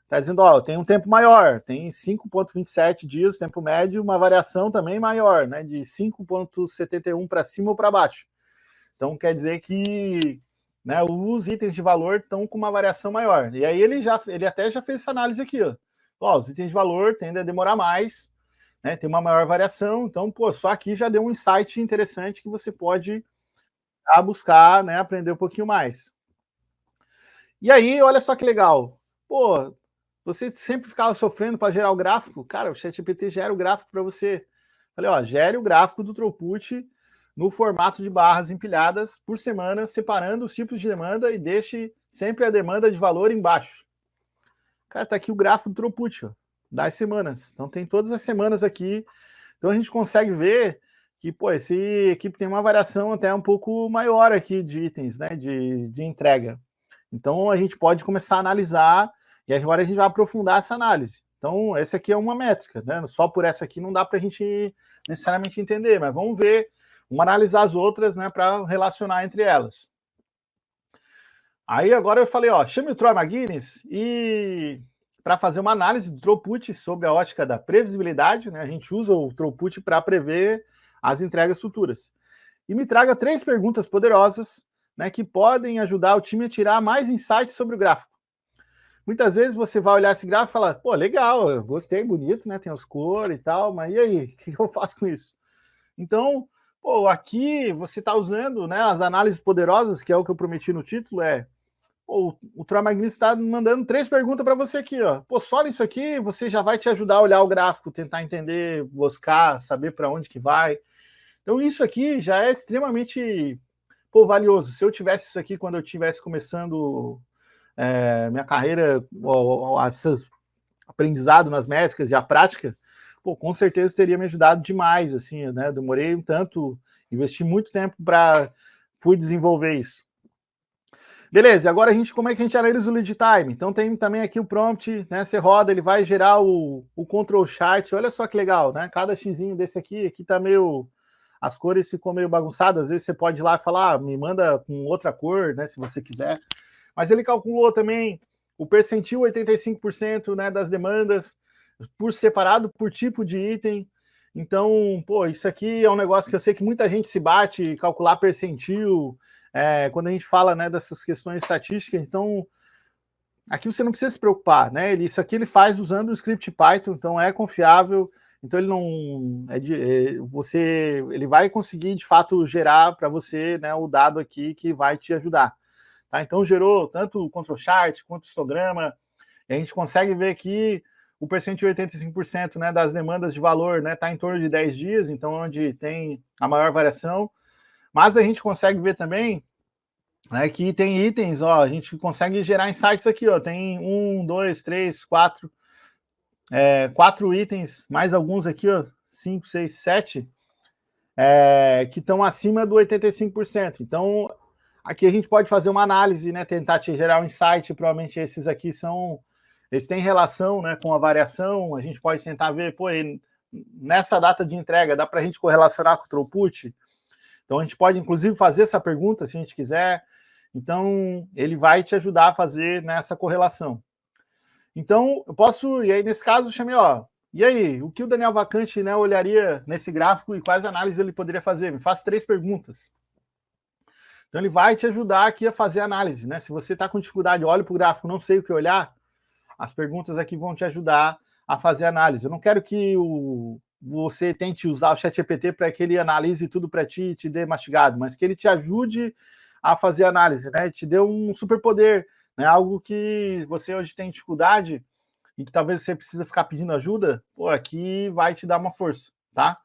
Está dizendo, ó, tem um tempo maior, tem 5,27 dias, tempo médio, uma variação também maior, né, de 5,71 para cima ou para baixo. Então quer dizer que, né, os itens de valor estão com uma variação maior. E aí ele até já fez essa análise aqui, ó. Ó, os itens de valor tendem a demorar mais, né, tem uma maior variação, então, pô, só aqui já deu um insight interessante que você pode buscar, né, aprender um pouquinho mais. E aí, olha só que legal, pô, você sempre ficava sofrendo para gerar o gráfico, cara, o ChatGPT gera o gráfico para você. Falei, ó, gere o gráfico do throughput no formato de barras empilhadas por semana, separando os tipos de demanda e deixe sempre a demanda de valor embaixo. Cara, tá aqui o gráfico do throughput, ó, das semanas. Então tem todas as semanas aqui. Então a gente consegue ver que, pô, esse equipe tem uma variação até um pouco maior aqui de itens, né, de entrega. Então a gente pode começar a analisar e agora a gente vai aprofundar essa análise. Então essa aqui é uma métrica, né? Só por essa aqui não dá para a gente necessariamente entender, mas vamos ver, vamos analisar as outras, né, para relacionar entre elas. Aí agora eu falei, ó, chame o Troy McGuinness e para fazer uma análise do throughput sobre a ótica da previsibilidade, né? A gente usa o throughput para prever as entregas futuras. E me traga 3 perguntas poderosas, né, que podem ajudar o time a tirar mais insights sobre o gráfico. Muitas vezes você vai olhar esse gráfico e falar, pô, legal, eu gostei, bonito, né? Tem as cores e tal, mas e aí? O que eu faço com isso? Então, pô, aqui você está usando, né, as análises poderosas, que é o que eu prometi no título, o Troy McGuinness está mandando 3 perguntas para você aqui, ó. Pô, só nisso aqui você já vai te ajudar a olhar o gráfico, tentar entender, buscar, saber para onde que vai. Então isso aqui já é extremamente, pô, valioso. Se eu tivesse isso aqui quando eu estivesse começando minha carreira, esses aprendizado nas métricas e a prática, pô, com certeza teria me ajudado demais, assim, né? Demorei um tanto, investi muito tempo para fui desenvolver isso. Beleza, agora como é que a gente analisa o lead time? Então tem também aqui o prompt, né? Você roda, ele vai gerar o control chart. Olha só que legal, né? Cada xizinho desse aqui tá meio, as cores ficam meio bagunçadas. Às vezes você pode ir lá e falar, me manda com outra cor, né? Se você quiser. Mas ele calculou também o percentil 85%, né, das demandas por separado por tipo de item. Então, pô, isso aqui é um negócio que eu sei que muita gente se bate, calcular percentil, quando a gente fala, né, dessas questões estatísticas. Então, aqui você não precisa se preocupar, né? Isso aqui ele faz usando o script Python, então é confiável. Então ele não ele vai conseguir de fato gerar para você, né, o dado aqui que vai te ajudar. Tá? Então gerou tanto o control chart quanto o histograma. E a gente consegue ver que o percentil 85%, né, das demandas de valor, né, está em torno de 10 dias, então onde tem a maior variação. Mas a gente consegue ver também, né, que tem itens, ó, a gente consegue gerar insights aqui, ó, tem 1, 2, 3, 4, 4 itens, mais alguns aqui, ó, 5, 6, 7, que estão acima do 85%. Então, Aqui a gente pode fazer uma análise, né, tentar te gerar um insight, provavelmente esses aqui eles têm relação, né, com a variação, a gente pode tentar ver, pô, nessa data de entrega, dá para a gente correlacionar com o throughput? Então a gente pode, inclusive, fazer essa pergunta, se a gente quiser. Então, ele vai te ajudar a fazer nessa correlação. Então, eu posso, e aí nesse caso, eu chamei, ó, e aí, o que o Daniel Vacante, né, olharia nesse gráfico e quais análises ele poderia fazer? Me faça 3 perguntas. Então ele vai te ajudar aqui a fazer análise, né? Se você está com dificuldade, olha para o gráfico, não sei o que olhar, as perguntas aqui vão te ajudar a fazer análise. Eu não quero que você tente usar o ChatGPT para que ele analise tudo para ti e te dê mastigado, mas que ele te ajude a fazer análise, né? Te dê um superpoder, né? Algo que você hoje tem dificuldade e que talvez você precisa ficar pedindo ajuda, pô, aqui vai te dar uma força, tá?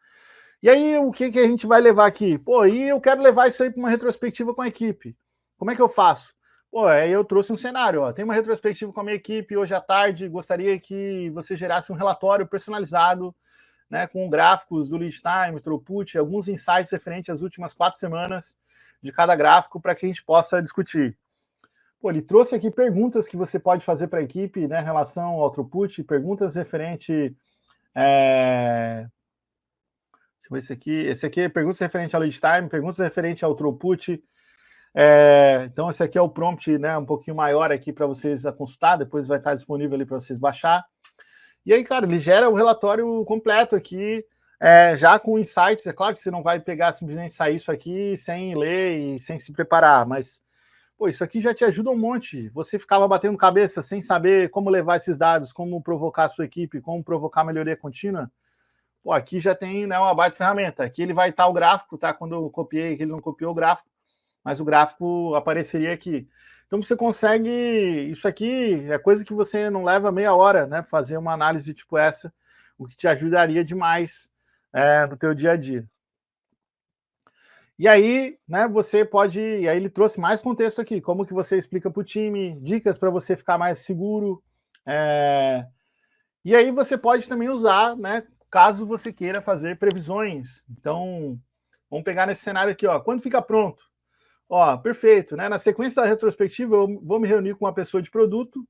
E aí, o que a gente vai levar aqui? Pô, e eu quero levar isso aí para uma retrospectiva com a equipe. Como é que eu faço? Pô, aí eu trouxe um cenário, ó. Tem uma retrospectiva com a minha equipe hoje à tarde, gostaria que você gerasse um relatório personalizado, né, com gráficos do lead time, throughput, alguns insights referentes às últimas 4 semanas de cada gráfico para que a gente possa discutir. Pô, ele trouxe aqui perguntas que você pode fazer para a equipe, né, em relação ao throughput, perguntas referente... Deixa eu ver esse aqui. Esse aqui é perguntas referente ao lead time, perguntas referente ao throughput. Então, esse aqui é o prompt, né, um pouquinho maior aqui para vocês consultar, depois vai estar disponível ali para vocês baixar. E aí, cara, ele gera o relatório completo aqui, já com insights. É claro que você não vai pegar simplesmente sair isso aqui sem ler e sem se preparar, mas pô, isso aqui já te ajuda um monte. Você ficava batendo cabeça sem saber como levar esses dados, como provocar a sua equipe, como provocar melhoria contínua. Pô, aqui já tem, né, uma baita ferramenta. Aqui ele vai estar o gráfico, tá? Quando eu copiei, ele não copiou o gráfico, mas o gráfico apareceria aqui. Então você consegue, isso aqui é coisa que você não leva meia hora, né, para fazer uma análise tipo essa, o que te ajudaria demais no teu dia a dia. E aí, né, você pode, e aí ele trouxe mais contexto aqui, como que você explica para o time, dicas para você ficar mais seguro, e aí você pode também usar, né, caso você queira fazer previsões. Então, vamos pegar nesse cenário aqui, ó. Quando fica pronto? Ó, perfeito, né? Na sequência da retrospectiva, eu vou me reunir com uma pessoa de produto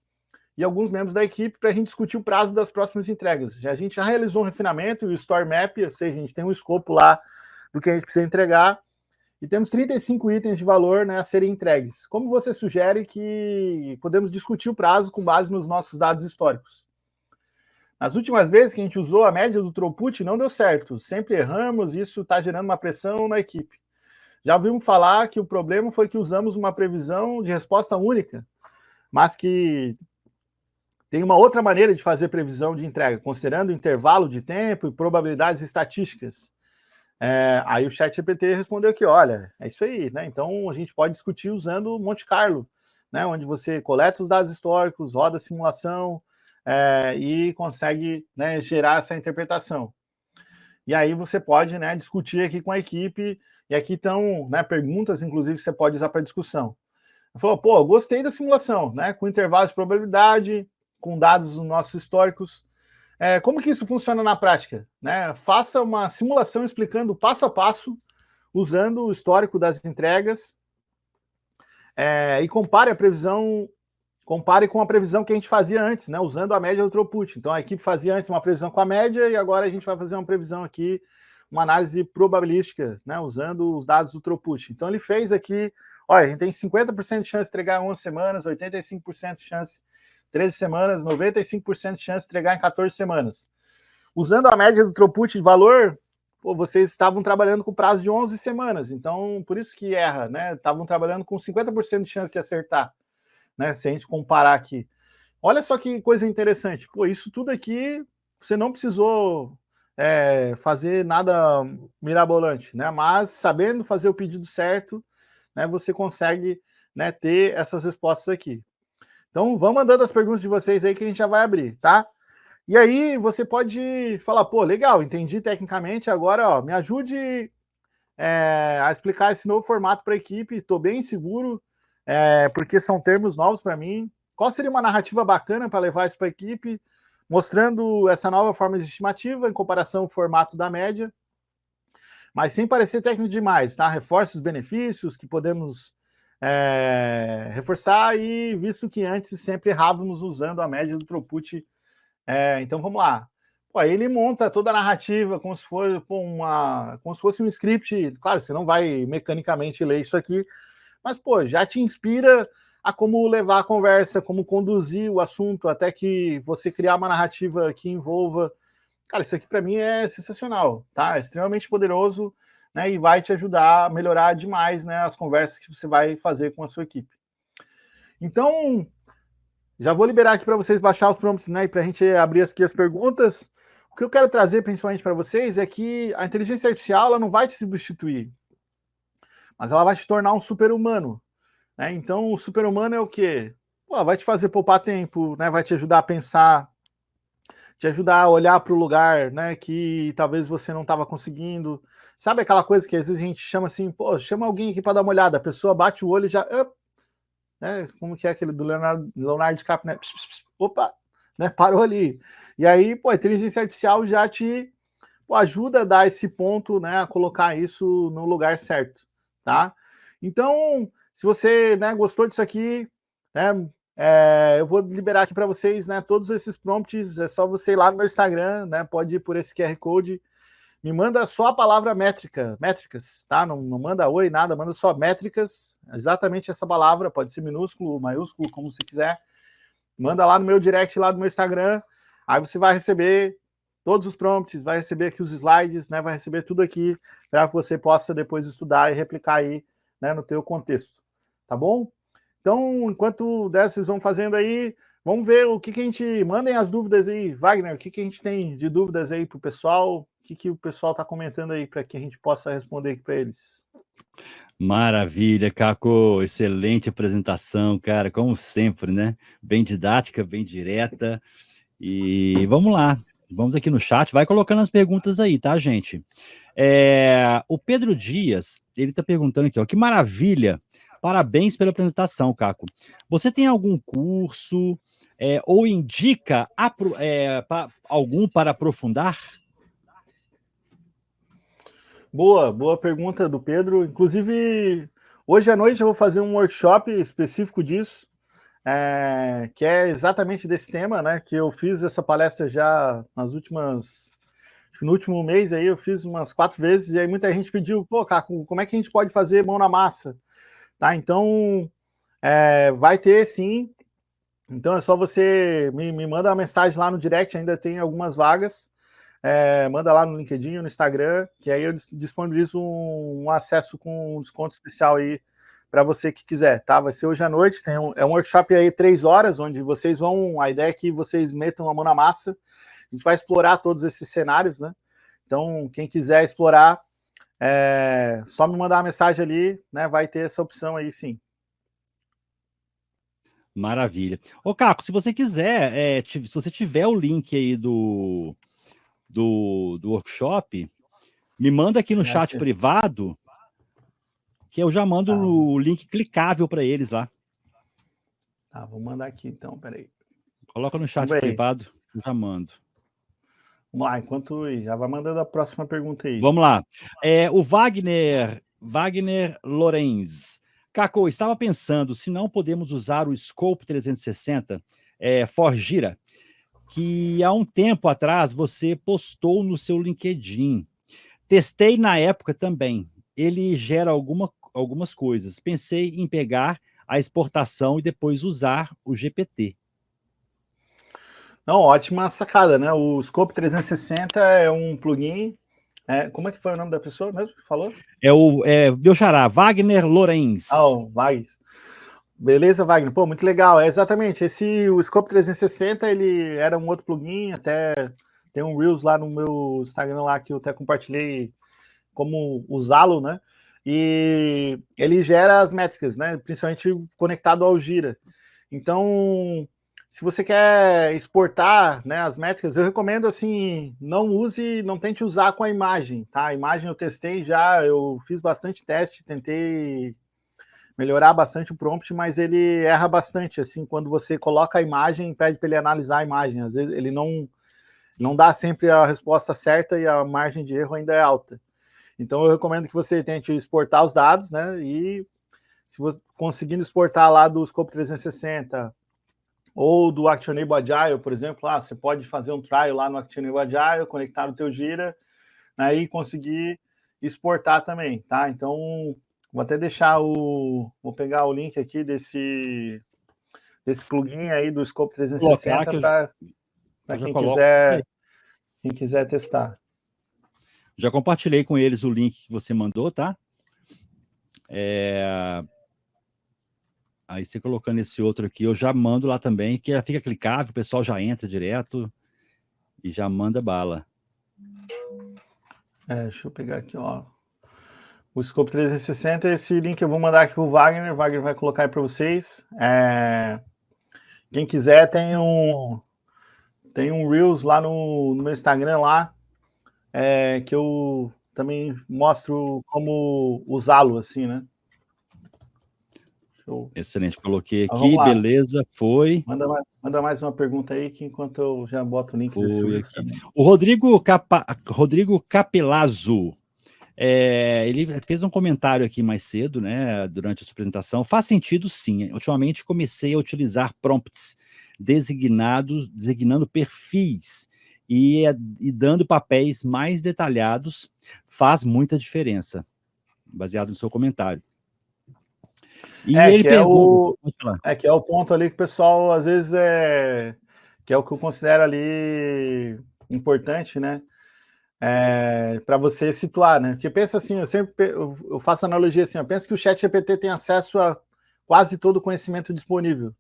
e alguns membros da equipe para a gente discutir o prazo das próximas entregas. A gente já realizou um refinamento e o Store Map, ou seja, a gente tem um escopo lá do que a gente precisa entregar e temos 35 itens de valor, né, a serem entregues. Como você sugere que podemos discutir o prazo com base nos nossos dados históricos? Nas últimas vezes que a gente usou a média do throughput, não deu certo. Sempre erramos, isso está gerando uma pressão na equipe. Já ouvimos falar que o problema foi que usamos uma previsão de resposta única, mas que tem uma outra maneira de fazer previsão de entrega, considerando intervalo de tempo e probabilidades estatísticas. Aí o ChatGPT respondeu que, olha, é isso aí, né? Então a gente pode discutir usando o Monte Carlo, né? Onde você coleta os dados históricos, roda a simulação, e consegue, né, gerar essa interpretação. E aí você pode, né, discutir aqui com a equipe, e aqui estão, né, perguntas, inclusive, que você pode usar para discussão. Falou, pô, gostei da simulação, né, com intervalos de probabilidade, com dados dos nossos históricos. Como que isso funciona na prática? Né? Faça uma simulação explicando passo a passo, usando o histórico das entregas, e compare com a previsão que a gente fazia antes, né, usando a média do throughput. Então a equipe fazia antes uma previsão com a média e agora a gente vai fazer uma previsão aqui, uma análise probabilística, né, usando os dados do throughput. Então ele fez aqui, olha, a gente tem 50% de chance de entregar em 11 semanas, 85% de chance em 13 semanas, 95% de chance de entregar em 14 semanas. Usando a média do throughput de valor, pô, vocês estavam trabalhando com prazo de 11 semanas, então por isso que erra, né? Estavam trabalhando com 50% de chance de acertar. Né, se a gente comparar aqui. Olha só que coisa interessante. Pô, isso tudo aqui, você não precisou fazer nada mirabolante, né? Mas sabendo fazer o pedido certo, né, você consegue, né, ter essas respostas aqui. Então, vamos mandando as perguntas de vocês aí que a gente já vai abrir, tá? E aí você pode falar, pô, legal, entendi tecnicamente, agora ó, me ajude a explicar esse novo formato para a equipe, estou bem seguro, porque são termos novos para mim. Qual seria uma narrativa bacana para levar isso para a equipe, mostrando essa nova forma de estimativa em comparação ao formato da média, mas sem parecer técnico demais, tá? Reforce os benefícios que podemos reforçar, e visto que antes sempre errávamos usando a média do throughput. Então vamos lá. Pô, aí ele monta toda a narrativa como se fosse, como se fosse um script. Claro, você não vai mecanicamente ler isso aqui, mas pô, já te inspira a como levar a conversa, como conduzir o assunto, até que você criar uma narrativa que envolva. Cara, isso aqui para mim é sensacional, tá? É extremamente poderoso, né? E vai te ajudar a melhorar demais, né, as conversas que você vai fazer com a sua equipe. Então, já vou liberar aqui para vocês baixar os prompts, né, para a gente abrir aqui as perguntas. O que eu quero trazer principalmente para vocês é que a inteligência artificial ela não vai te substituir, mas ela vai te tornar um super-humano, né? Então, o super-humano é o quê? Pô, vai te fazer poupar tempo, né? Vai te ajudar a pensar, te ajudar a olhar para o lugar, né, que talvez você não estava conseguindo. Sabe aquela coisa que às vezes a gente chama assim, pô, chama alguém aqui para dar uma olhada, a pessoa bate o olho e já, né, como que é aquele do Leonardo DiCaprio, né? Pss, pss, pss, opa, né, parou ali. E aí, pô, a inteligência artificial já te ajuda a dar esse ponto, né, a colocar isso no lugar certo, tá? Então, se você, né, gostou disso aqui, né, eu vou liberar aqui para vocês, né, todos esses prompts. É só você ir lá no meu Instagram, né, pode ir por esse QR Code, me manda só a palavra métricas, tá? Não manda oi, nada, manda só métricas, exatamente essa palavra, pode ser minúsculo, maiúsculo, como você quiser. Manda lá no meu direct, lá do meu Instagram, aí você vai receber todos os prompts, vai receber aqui os slides, né? Vai receber tudo aqui para que você possa depois estudar e replicar aí, né, no teu contexto, tá bom? Então, enquanto vocês vão fazendo aí, vamos ver o que a gente... Mandem as dúvidas aí, Wagner, o que a gente tem de dúvidas aí para o pessoal, o que o pessoal está comentando aí para que a gente possa responder aqui para eles. Maravilha, Caco, excelente apresentação, cara, como sempre, né? Bem didática, bem direta. E vamos lá, vamos aqui no chat, vai colocando as perguntas aí, tá, gente? O Pedro Dias, ele tá perguntando aqui, ó, que maravilha, parabéns pela apresentação, Caco. Você tem algum curso ou indica algum para aprofundar? Boa pergunta do Pedro. Inclusive, hoje à noite eu vou fazer um workshop específico disso, que é exatamente desse tema, né? Que eu fiz essa palestra já no último mês aí, eu fiz umas 4 vezes, e aí muita gente pediu, pô, Caco, como é que a gente pode fazer mão na massa? Tá, então, vai ter sim. Então é só você me manda uma mensagem lá no direct, ainda tem algumas vagas. Manda lá no LinkedIn, no Instagram, que aí eu disponibilizo um acesso com um desconto especial aí para você que quiser, tá? Vai ser hoje à noite, é um workshop aí 3 horas, onde vocês vão, a ideia é que vocês metam a mão na massa, a gente vai explorar todos esses cenários, né? Então, quem quiser explorar, só me mandar uma mensagem ali, né? Vai ter essa opção aí, sim. Maravilha. Ô, Caco, se você quiser, se você tiver o link aí do workshop, me manda aqui no chat privado, que eu já mando o link clicável para eles lá. Tá, vou mandar aqui então, peraí. Coloca no chat privado, eu já mando. Vamos lá, enquanto já vai mandando a próxima pergunta aí. Vamos lá. O Wagner Lorenz. Caco, estava pensando se não podemos usar o Scope 360 for Gira, que há um tempo atrás você postou no seu LinkedIn. Testei na época também. Ele gera algumas coisas. Pensei em pegar a exportação e depois usar o GPT. Não, ótima sacada, né? O Scope 360 é um plugin. Como é que foi o nome da pessoa mesmo que falou? Meu xará, Wagner Lorenz. O Wagner. Beleza, Wagner? Pô, muito legal. Exatamente. O Scope 360, ele era um outro plugin, até tem um Reels lá no meu Instagram lá que eu até compartilhei como usá-lo, né? E ele gera as métricas, né? Principalmente conectado ao Gira. Então, se você quer exportar, né, as métricas, eu recomendo assim, não tente usar com a imagem, tá? A imagem eu testei já, eu fiz bastante teste, tentei melhorar bastante o prompt, mas ele erra bastante, assim, quando você coloca a imagem, pede para ele analisar a imagem, às vezes ele não dá sempre a resposta certa e a margem de erro ainda é alta. Então eu recomendo que você tente exportar os dados, né, e se você conseguindo exportar lá do Scope 360 ou do Actionable Agile, por exemplo, você pode fazer um trial lá no Actionable Agile, conectar no teu Gira, né, e conseguir exportar também, tá? Então, vou até deixar vou pegar o link aqui desse plugin aí do Scope 360 para quem quiser testar. Já compartilhei com eles o link que você mandou, tá? Aí você colocando esse outro aqui, eu já mando lá também, que fica clicável, o pessoal já entra direto e já manda bala. Deixa eu pegar aqui, ó. O Scope 360, esse link eu vou mandar aqui pro Wagner. O Wagner vai colocar aí para vocês. Quem quiser, tem um Reels lá no meu Instagram lá, que eu também mostro como usá-lo, assim, né? Show. Excelente, coloquei aqui, beleza, foi. Manda mais uma pergunta aí, que enquanto eu já boto o link desse Reels também. O Rodrigo Capelazzo, ele fez um comentário aqui mais cedo, né, durante a sua apresentação. Faz sentido, sim. Ultimamente comecei a utilizar prompts designando perfis e dando papéis mais detalhados. Faz muita diferença, baseado no seu comentário. E ele pergunta... que é o ponto ali que o pessoal, às vezes, que é o que eu considero ali importante, né? Para você situar, né? Porque pensa assim, eu faço analogia assim, pensa que o ChatGPT tem acesso a quase todo o conhecimento disponível.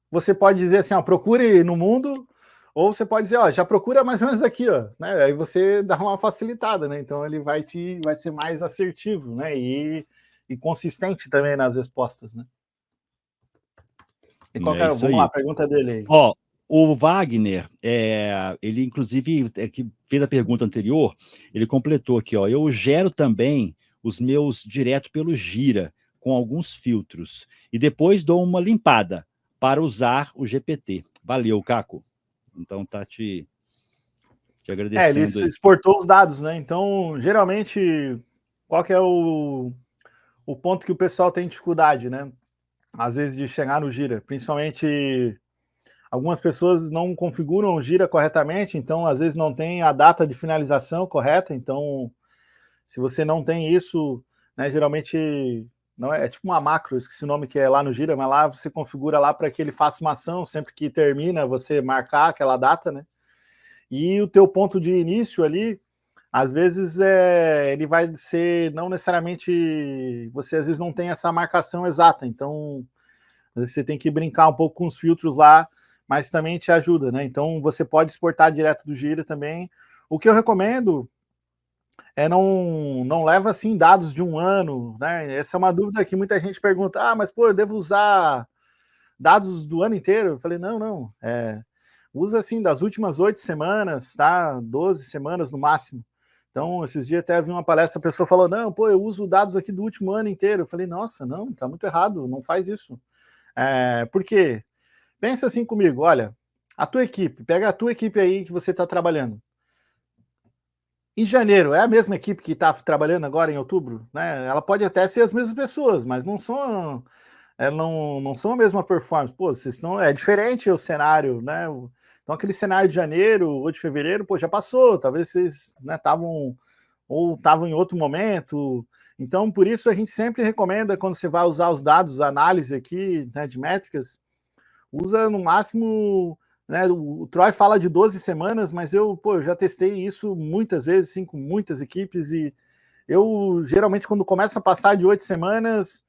Você pode dizer assim, procure no mundo, ou você pode dizer, já procura mais ou menos aqui, né? Aí você dá uma facilitada, né? Então ele vai ser mais assertivo, né? E consistente também nas respostas, né? E vamos lá, a pergunta dele aí. O Wagner, ele inclusive, que fez a pergunta anterior, ele completou aqui, eu gero também os meus direto pelo Gira, com alguns filtros, e depois dou uma limpada para usar o GPT. Valeu, Caco. Então tá te agradecendo. Ele exportou os dados, né? Então, geralmente, qual que é o ponto que o pessoal tem dificuldade, né? Às vezes de chegar no Gira, principalmente algumas pessoas não configuram o Gira corretamente, então às vezes não tem a data de finalização correta, então se você não tem isso, né, geralmente não é tipo uma macro, esqueci o nome que é lá no Gira, mas lá você configura lá para que ele faça uma ação, sempre que termina você marcar aquela data, né? E o teu ponto de início ali, às vezes ele vai ser, não necessariamente, você às vezes não tem essa marcação exata, então você tem que brincar um pouco com os filtros lá, mas também te ajuda, né? Então você pode exportar direto do Gira também. O que eu recomendo não leva assim dados de um ano, né? Essa é uma dúvida que muita gente pergunta, mas pô, eu devo usar dados do ano inteiro? Eu falei, não, usa assim das últimas 8 semanas, tá? 12 semanas no máximo. Então, esses dias até vi uma palestra, a pessoa falou, não, pô, eu uso dados aqui do último ano inteiro. Eu falei, nossa, não, tá muito errado, não faz isso. Por quê? Pensa assim comigo, olha, pega a tua equipe aí que você está trabalhando. Em janeiro, é a mesma equipe que está trabalhando agora em outubro? Né? Ela pode até ser as mesmas pessoas, mas não são a mesma performance. Pô, é diferente o cenário, né? Então, aquele cenário de janeiro ou de fevereiro, pô, já passou. Talvez vocês estavam em outro momento. Então, por isso, a gente sempre recomenda, quando você vai usar os dados, a análise aqui, né, de métricas, usa no máximo, né, o Troy fala de 12 semanas, mas eu já testei isso muitas vezes, sim, com muitas equipes, e eu, geralmente, quando começa a passar de 8 semanas,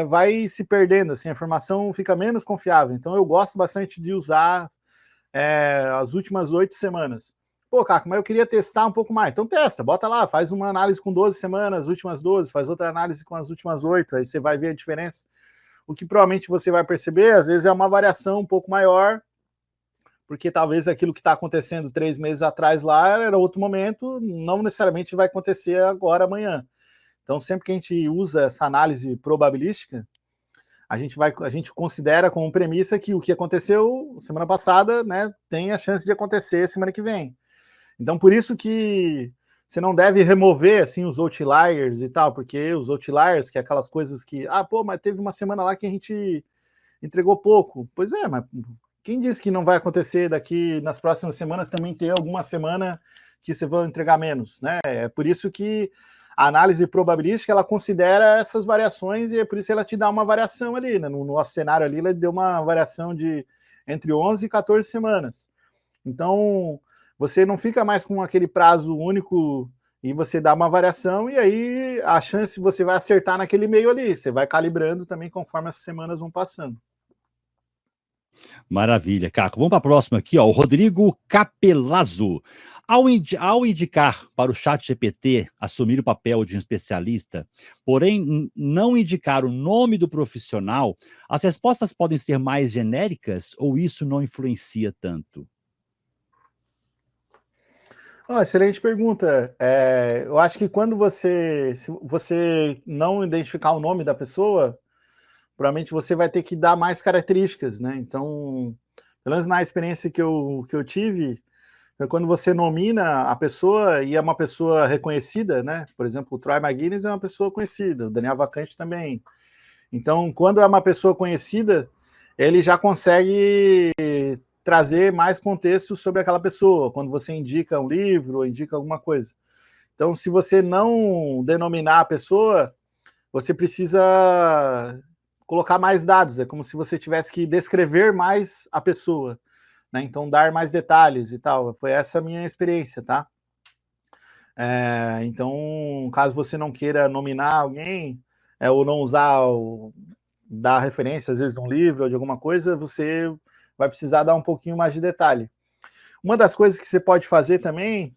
vai se perdendo, assim, a informação fica menos confiável. Então, eu gosto bastante de usar as últimas 8 semanas. Pô, Caco, mas eu queria testar um pouco mais. Então testa, bota lá, faz uma análise com 12 semanas, as últimas 12, faz outra análise com as últimas 8, aí você vai ver a diferença. O que provavelmente você vai perceber, às vezes, é uma variação um pouco maior, porque talvez aquilo que está acontecendo 3 meses atrás lá era outro momento, não necessariamente vai acontecer agora, amanhã. Então, sempre que a gente usa essa análise probabilística, a gente considera como premissa que o que aconteceu semana passada, né, tem a chance de acontecer semana que vem. Então, por isso que você não deve remover assim os outliers e tal, porque os outliers, que é aquelas coisas que, mas teve uma semana lá que a gente entregou pouco. Pois é, mas quem disse que não vai acontecer daqui nas próximas semanas também ter alguma semana que você vai entregar menos, né? É por isso que a análise probabilística, ela considera essas variações e é por isso que ela te dá uma variação ali, né? No nosso cenário ali, ela deu uma variação de entre 11 e 14 semanas. Então, você não fica mais com aquele prazo único e você dá uma variação e aí a chance você vai acertar naquele meio ali. Você vai calibrando também conforme as semanas vão passando. Maravilha, Caco. Vamos para a próxima aqui, ó. O Rodrigo Capelazzo. Ao indicar para o chat GPT assumir o papel de um especialista, porém não indicar o nome do profissional, as respostas podem ser mais genéricas ou isso não influencia tanto? Excelente pergunta. Eu acho que quando se você não identificar o nome da pessoa, provavelmente você vai ter que dar mais características, né? Então, pelo menos na experiência que eu tive, quando você nomina a pessoa e é uma pessoa reconhecida, né? Por exemplo, o Troy McGuinness é uma pessoa conhecida, o Daniel Vacante também. Então, quando é uma pessoa conhecida, ele já consegue trazer mais contexto sobre aquela pessoa, quando você indica um livro ou indica alguma coisa. Então, se você não denominar a pessoa, você precisa colocar mais dados, é como se você tivesse que descrever mais a pessoa, né? Então, dar mais detalhes e tal. Foi essa a minha experiência, tá? Então, caso você não queira nominar alguém, ou não usar, dar referência, às vezes, de um livro ou de alguma coisa, você vai precisar dar um pouquinho mais de detalhe. Uma das coisas que você pode fazer também,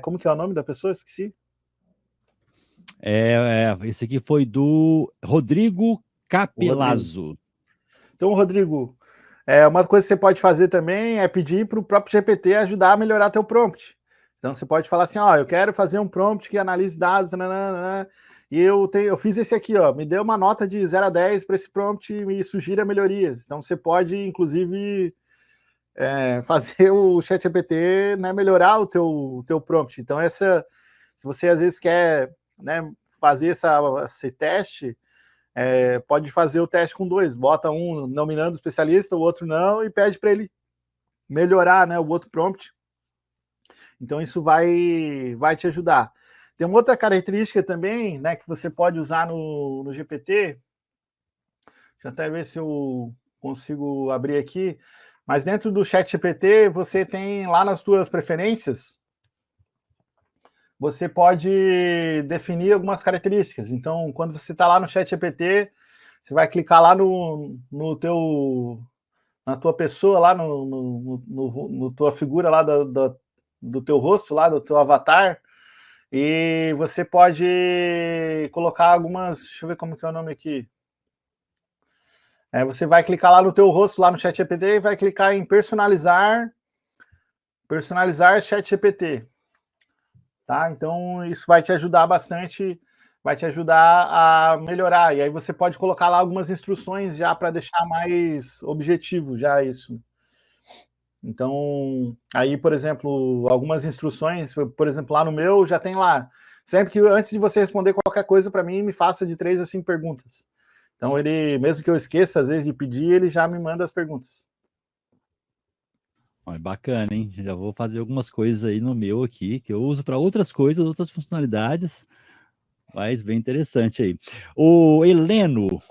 como que é o nome da pessoa? Esqueci. Esse aqui foi do Rodrigo Capelazzo. Então, Rodrigo, uma coisa que você pode fazer também é pedir para o próprio GPT ajudar a melhorar teu prompt. Então, você pode falar assim, eu quero fazer um prompt que analise dados, nananana, e eu fiz esse aqui, me deu uma nota de 0 a 10 para esse prompt e me sugira melhorias. Então, você pode, inclusive, fazer o ChatGPT, né, melhorar o teu prompt. Então, se você às vezes quer, né, fazer esse teste, pode fazer o teste com dois, bota um nominando o especialista, o outro não, e pede para ele melhorar, né, o outro prompt. Então isso vai te ajudar. Tem uma outra característica também, né, que você pode usar no GPT. Deixa eu até ver se eu consigo abrir aqui. Mas dentro do ChatGPT, você tem lá nas suas preferências, você pode definir algumas características. Então, quando você está lá no ChatGPT, você vai clicar lá na tua pessoa, lá no tua figura lá do teu rosto, lá do teu avatar, e você pode colocar algumas, deixa eu ver como que é o nome aqui. Você vai clicar lá no teu rosto, lá no ChatGPT, e vai clicar em personalizar ChatGPT. Tá? Então, isso vai te ajudar bastante, vai te ajudar a melhorar. E aí você pode colocar lá algumas instruções já para deixar mais objetivo já isso. Então, aí, por exemplo, algumas instruções, por exemplo, lá no meu já tem lá, sempre que antes de você responder qualquer coisa para mim, me faça de 3 a 5 perguntas. Então, ele, mesmo que eu esqueça às vezes de pedir, ele já me manda as perguntas. É bacana, hein? Já vou fazer algumas coisas aí no meu aqui, que eu uso para outras coisas, outras funcionalidades, mas bem interessante aí. O Heleno,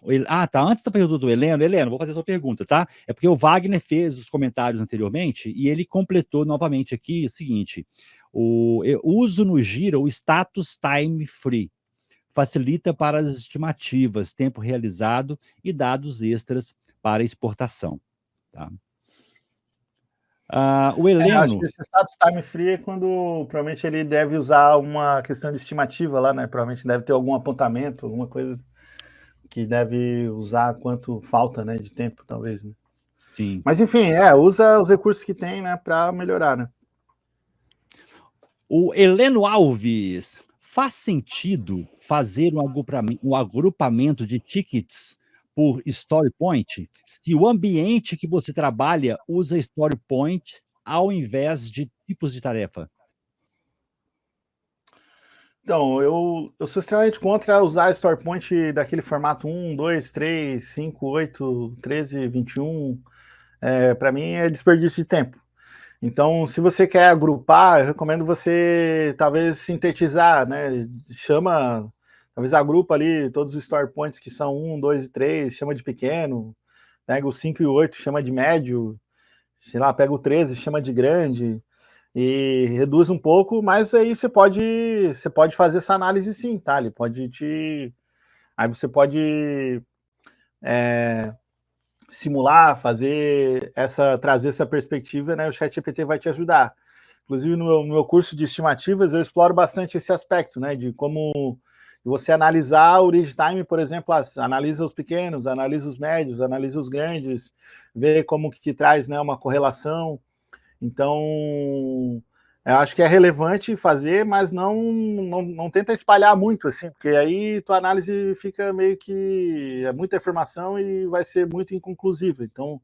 tá, antes da pergunta do Heleno, vou fazer a sua pergunta, tá? É porque o Wagner fez os comentários anteriormente e ele completou novamente aqui o seguinte, eu uso no Gira o status time free, facilita para as estimativas, tempo realizado e dados extras para exportação, tá? O Acho que Heleno, esse status time free é quando provavelmente ele deve usar uma questão de estimativa lá, né? Provavelmente deve ter algum apontamento, alguma coisa que deve usar quanto falta, né, de tempo, talvez, né? sim. Mas enfim, usa os recursos que tem, né, para melhorar, né? O Heleno Alves, faz sentido fazer um agrupamento de tickets por story point se o ambiente que você trabalha usa story point ao invés de tipos de tarefa? Então, eu sou extremamente contra usar StoryPoint daquele formato 1, 2, 3, 5, 8, 13, 21. Para mim é desperdício de tempo. Então, se você quer agrupar, eu recomendo você talvez sintetizar, né? Talvez agrupa ali todos os story points que são 1, 2 e 3, chama de pequeno, pega o 5 e o 8, chama de médio, sei lá, pega o 13, chama de grande, e reduz um pouco, mas aí você pode fazer essa análise sim, tá? Aí você pode simular, trazer essa perspectiva, né? O ChatGPT vai te ajudar. Inclusive, no meu curso de estimativas, eu exploro bastante esse aspecto, né? De como você analisar o read time, por exemplo, analisa os pequenos, analisa os médios, analisa os grandes, vê como que traz, né, uma correlação. Então, eu acho que é relevante fazer, mas não tenta espalhar muito, assim, porque aí tua análise fica meio que é muita informação e vai ser muito inconclusiva. Então,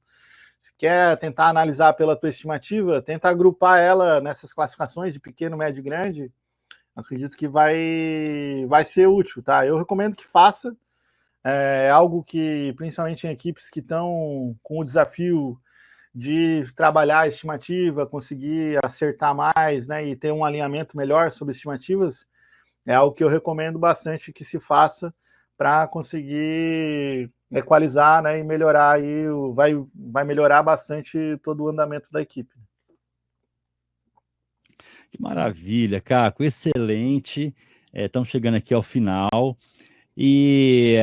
se quer tentar analisar pela tua estimativa, tenta agrupar ela nessas classificações de pequeno, médio e grande. Acredito que vai ser útil, tá? Eu recomendo que faça. É algo que, principalmente em equipes que estão com o desafio de trabalhar a estimativa, conseguir acertar mais, né, e ter um alinhamento melhor sobre estimativas, é algo que eu recomendo bastante que se faça para conseguir equalizar, né, e melhorar aí, vai melhorar bastante todo o andamento da equipe. Que maravilha, Caco, excelente. Estamos chegando aqui ao final. E,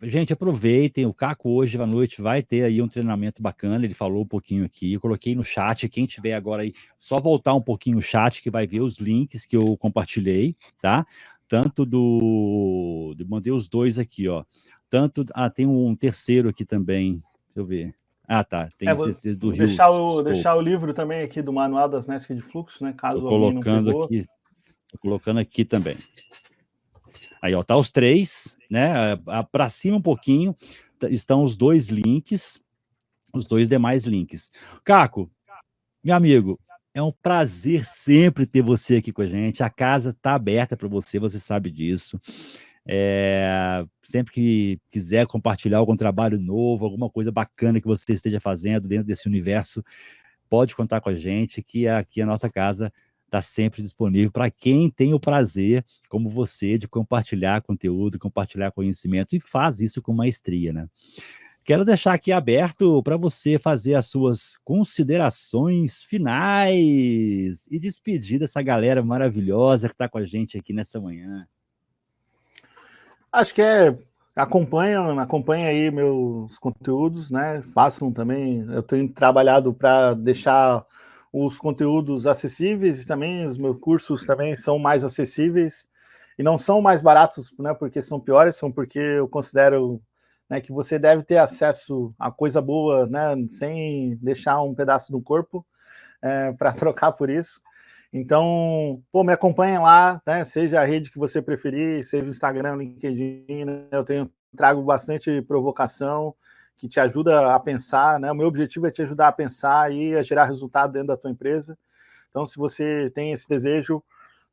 gente, aproveitem. O Caco hoje à noite vai ter aí um treinamento bacana. Ele falou um pouquinho aqui. Eu coloquei no chat. Quem tiver agora aí, só voltar um pouquinho o chat que vai ver os links que eu compartilhei, tá? Tanto mandei os dois aqui, ó. Tem um terceiro aqui também. Deixa eu ver. Ah, tá. Tem esse do Vou Rio deixar o livro também aqui do Manual das Métricas de Fluxo, né? Caso alguém não pegou. Tô colocando aqui também. Aí, ó, tá os três, né? Para cima um pouquinho estão os dois links, os dois demais links. Caco, meu amigo, é um prazer sempre ter você aqui com a gente. A casa tá aberta para você, você sabe disso. Sempre que quiser compartilhar algum trabalho novo, alguma coisa bacana que você esteja fazendo dentro desse universo, pode contar com a gente, que aqui a nossa casa está sempre disponível para quem tem o prazer, como você, de compartilhar conteúdo, compartilhar conhecimento e faz isso com maestria, né? Quero deixar aqui aberto para você fazer as suas considerações finais e despedir dessa galera maravilhosa que está com a gente aqui nessa manhã. Acho que acompanha aí meus conteúdos, né? Façam também. Eu tenho trabalhado para deixar os conteúdos acessíveis e também os meus cursos também são mais acessíveis e não são mais baratos, né? Porque são piores, são porque eu considero, né, que você deve ter acesso a coisa boa, né? Sem deixar um pedaço do corpo para trocar por isso. Então, pô, me acompanhem lá, né? Seja a rede que você preferir, seja o Instagram, LinkedIn, né? Trago bastante provocação que te ajuda a pensar, né? O meu objetivo é te ajudar a pensar e a gerar resultado dentro da tua empresa. Então, se você tem esse desejo,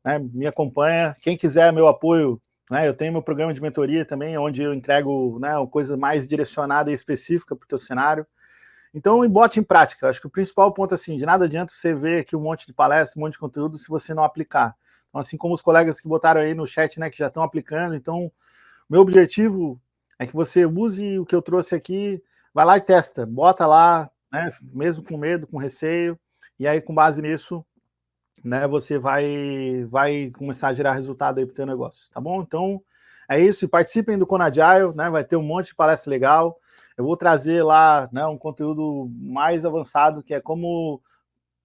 né, me acompanha. Quem quiser meu apoio, né? Eu tenho meu programa de mentoria também, onde eu entrego, né, uma coisa mais direcionada e específica para o teu cenário. Então, bote em prática. Acho que o principal ponto, assim, de nada adianta você ver aqui um monte de palestra, um monte de conteúdo, se você não aplicar. Então, assim como os colegas que botaram aí no chat, né, que já estão aplicando. Então, meu objetivo é que você use o que eu trouxe aqui, vai lá e testa, bota lá, né, mesmo com medo, com receio, e aí, com base nisso, né, você vai começar a gerar resultado aí para o teu negócio, tá bom? Então, é isso, e participem do Conagile, né, vai ter um monte de palestra legal. Eu vou trazer lá, né, um conteúdo mais avançado, que é como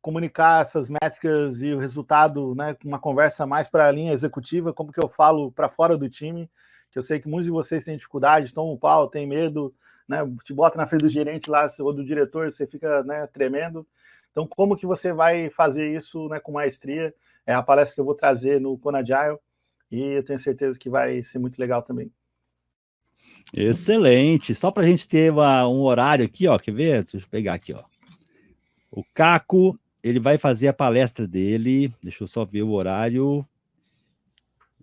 comunicar essas métricas e o resultado, né, com uma conversa mais para a linha executiva, como que eu falo para fora do time, que eu sei que muitos de vocês têm dificuldade, tomam o pau, têm medo, né, te bota na frente do gerente lá, ou do diretor, você fica, né, tremendo. Então, como que você vai fazer isso, né, com maestria? É a palestra que eu vou trazer no Conagile, e eu tenho certeza que vai ser muito legal também. Excelente. Só para a gente ter um horário aqui, ó. Quer ver? Deixa eu pegar aqui, ó. O Caco, ele vai fazer a palestra dele. Deixa eu só ver o horário.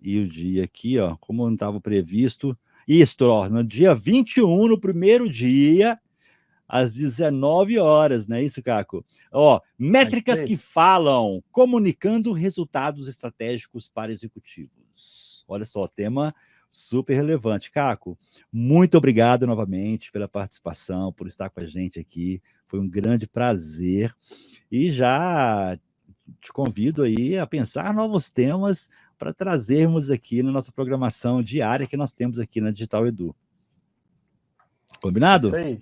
E o dia aqui, ó, como não estava previsto, isto, ó, no dia 21, no primeiro dia, às 19 horas, não é isso, Caco? Ó, métricas que falam, comunicando resultados estratégicos para executivos. Olha só, tema super relevante. Caco, muito obrigado novamente pela participação, por estar com a gente aqui. Foi um grande prazer. E já te convido aí a pensar novos temas para trazermos aqui na nossa programação diária que nós temos aqui na Digital Edu. Combinado? Isso aí.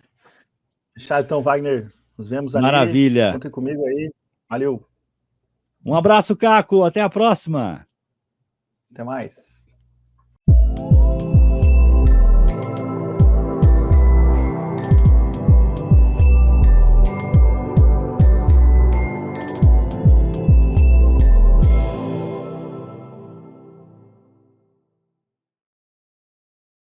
Fechado, então, Wagner. Nos vemos ali. Maravilha. Contem comigo aí. Valeu. Um abraço, Caco. Até a próxima. Até mais.